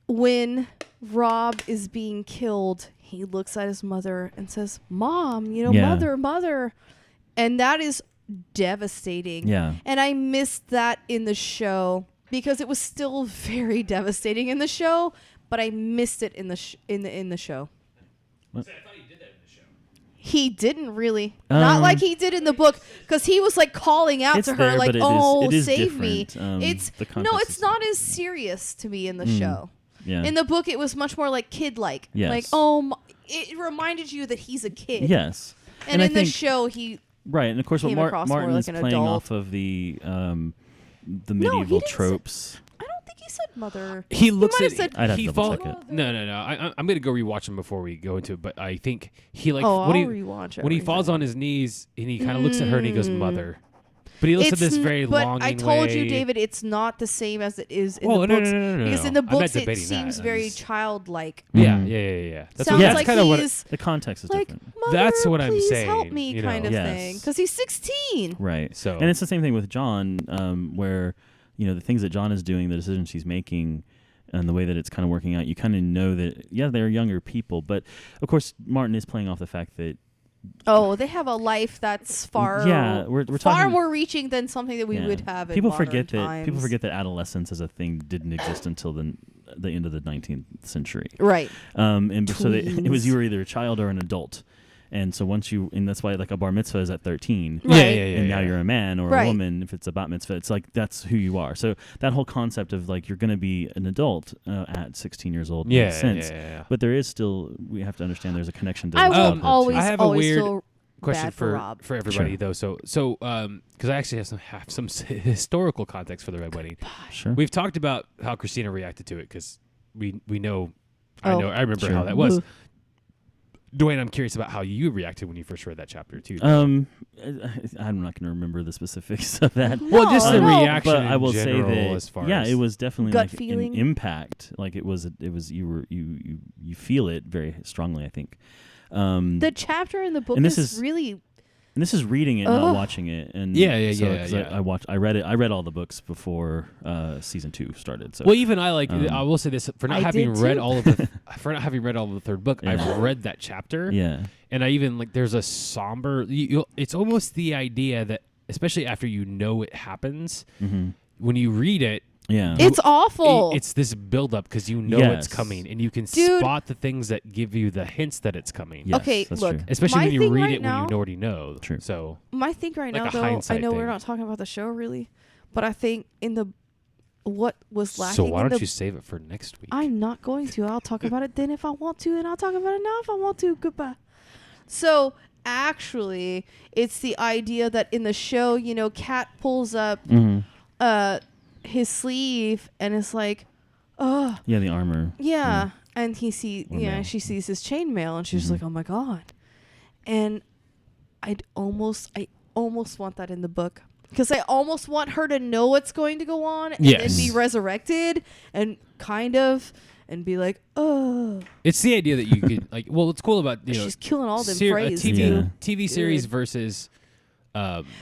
when Rob is being killed, he looks at his mother and says, "Mom, Yeah. mother." And that is devastating. Yeah. And I missed that in the show because it was still very devastating in the show, but I missed it in the show. He didn't really. Not like he did in the book, because he was like calling out It's to her there, like, but "Oh, it is save me." different. It's The no, context it's is not as serious to me in the show. Yeah. In the book, it was much more like kid-like. Yes. Like, oh, it reminded you that he's a kid. Yes. And I in the think- show, he Right, and of course, what came across more Martin like is an playing adult. off of the he medieval didn't say- tropes. I don't think he said mother. He looks might at. have said- I'd have he to double fall- check it. No. I'm gonna go rewatch him before we go into it. But I think he like Oh, when I'll he rewatch when he falls everything. on his knees and he kind of looks at her and he goes, "Mother." But he looks at It's this n- very but longing I told you, way. David, it's not the same as it is in Oh, the no, books. no, Because in no. the I'm not books, it debating seems that. very childlike. Yeah. Sounds That's like kind of what. he's The context is like, different. "Mother, That's what I'm please saying, help me," you kind know. of Yes. thing. Because he's 16. Right. So And it's the same thing with John, where the things that John is doing, the decisions he's making, and the way that it's kind of working out, you kind of know that they're younger people, but of course Martin is playing off the fact that Oh, they have a life that's far we're far talking, more reaching than something that we yeah. would have in people modern forget times. that adolescence as a thing didn't exist until the end of the 19th century. Right. And so it was Tweens. you were either a child or an adult. And so and that's why like a bar mitzvah is at 13. Right. And now you're a man or Right. a woman if it's a bat mitzvah. It's like that's who you are. So that whole concept of like you're going to be an adult at 16 years old makes sense. Yeah. But there is still, we have to understand there's a connection to I childhood, will too. always, I have a always weird feel Question bad for Rob. for everybody Sure. though. So because I actually have some historical context for the Red Wedding. Sure. We've talked about how Christina reacted to it because we know. Oh. I remember Sure. how that was. Ooh. Dwayne, I'm curious about how you reacted when you first read that chapter too. I'm not going to remember the specifics of that. Well, just the No. reaction But in I will say general that as far yeah, as it was definitely Gut like feeling? an impact. Like it was you feel it very strongly. I think. The chapter in the book And this is is- really And this is reading it, not watching it. And I read it. I read all the books before season 2 started. So well, even I I will say this for not having read too. all of the for not having read all of the third book. I've read that chapter. Yeah. And I even there's a somber. It's almost the idea that, especially after you know it happens, when you read it. Yeah. It's awful. It's this build-up because you know it's coming, and you can spot the things that give you the hints that it's coming. Yes, okay, that's look. true. Especially my when you thing read right it now, when you already know. True. So my thing right like now, a though, I hindsight know thing. we're not talking about the show really, but I think in the what was lacking. So why in don't the, you save it for next week? I'm not going to. I'll talk about it then if I want to, and I'll talk about it now if I want to. Goodbye. So actually, it's the idea that in the show, Kat pulls up his sleeve and it's like, oh Yeah, the armor. yeah, Yeah. and she sees his chainmail and she's just like, oh my god. And I almost want that in the book because I almost want her to know what's going to go on and then be resurrected and and be like, oh. It's the idea that you could what's cool about She's killing all them a phrases. TV series versus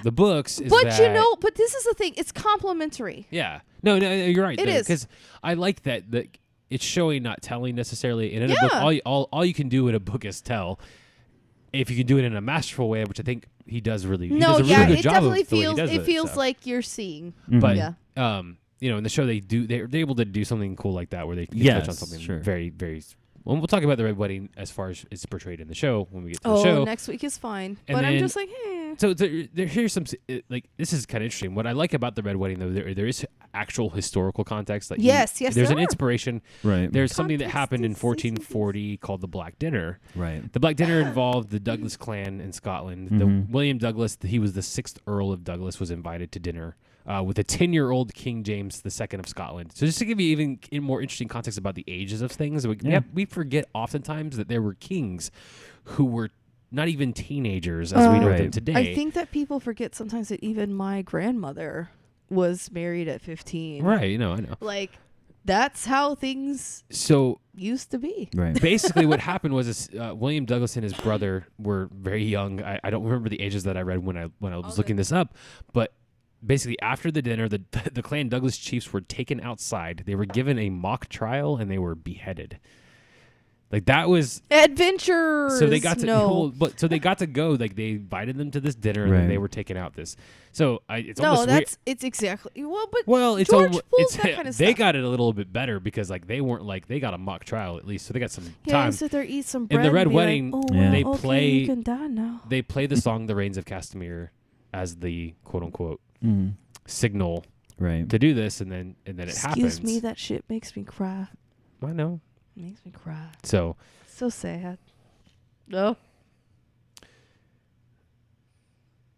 the books is But that, but this is the thing. It's complementary. yeah. No, you're right. It is. Because I like that it's showing, not telling necessarily. And in a book, all you can do in a book is tell. If you can do it in a masterful way, which I think he does really. He does a really good it job definitely of the way he feels. does It feels so. like you're seeing. But Yeah. in the show they're able to do something cool like that where they can touch on something sure. very, very. Well, we'll talk about the Red Wedding as far as it's portrayed in the show when we get to the Oh, show. next week is fine. And But I'm then- just like, hey. So here's some this is kind of interesting. What I like about the Red Wedding though, there is actual historical context. Like Yes, there's there an are. inspiration. Right. There's something that Context happened in is 1440 called the Black Dinner. Right. The Black Dinner involved the Douglas clan in Scotland. The William Douglas, he was the 6th Earl of Douglas, was invited to dinner with a 10-year-old King James II of Scotland. So just to give you even more interesting context about the ages of things, we forget oftentimes that there were kings who were not even teenagers as we know them today. I think that people forget sometimes that even my grandmother was married at 15. Right, I know. Like, that's how things So used to be. Right. basically what happened was William Douglas and his brother were very young. I don't remember the ages that I read when I was looking this up, but basically after the dinner, the clan Douglas chiefs were taken outside. They were given a mock trial and they were beheaded. Like that was Adventures. so they got to no. so they got to go. Like they invited them to this dinner and then Right. they were taken out. So it's No, almost weird. it's exactly but Well, it's George almost pulls that kind of they stuff. got it a little bit better because they weren't they got a mock trial at least, so they got some yeah, time. sit there, eat some In bread. the Red and be Wedding, like, oh, Yeah. they okay, play- You can die now. They play the song "The Rains of Castamere" as the quote unquote signal Right. to do this, and then it happens. Excuse me, that shit makes me cry. I know. Makes me cry. So So sad. No.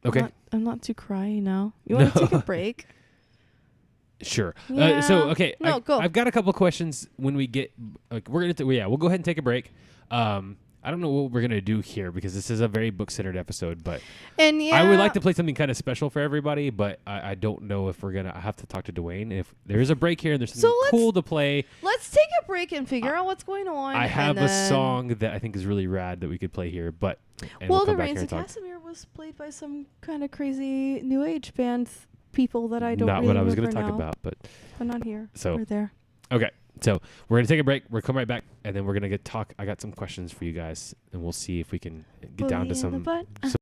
okay, I'm not too cryy now. You want to take a break? sure. Yeah. So okay, No, go. I've got a couple questions. When we get we're gonna we'll go ahead and take a break. I don't know what we're gonna do here because this is a very book-centered episode, but And yeah, I would like to play something kind of special for everybody, but I don't know if we're gonna. I have to talk to Dwayne. If there is a break here and there's something cool to play, let's take a break and figure out what's going on. I have and a then- song that I think is really rad that we could play here. But and Well, we'll the come back Reigns here of and talk. Casimir was played by some kind of crazy new age band people that I don't Not really what I was gonna remember talk now, about, but but not here. So- We're there. okay. So we're gonna take a break. We're come right back, and then we're gonna talk. I got some questions for you guys, and we'll see if we can get down to Boogie in the some butt.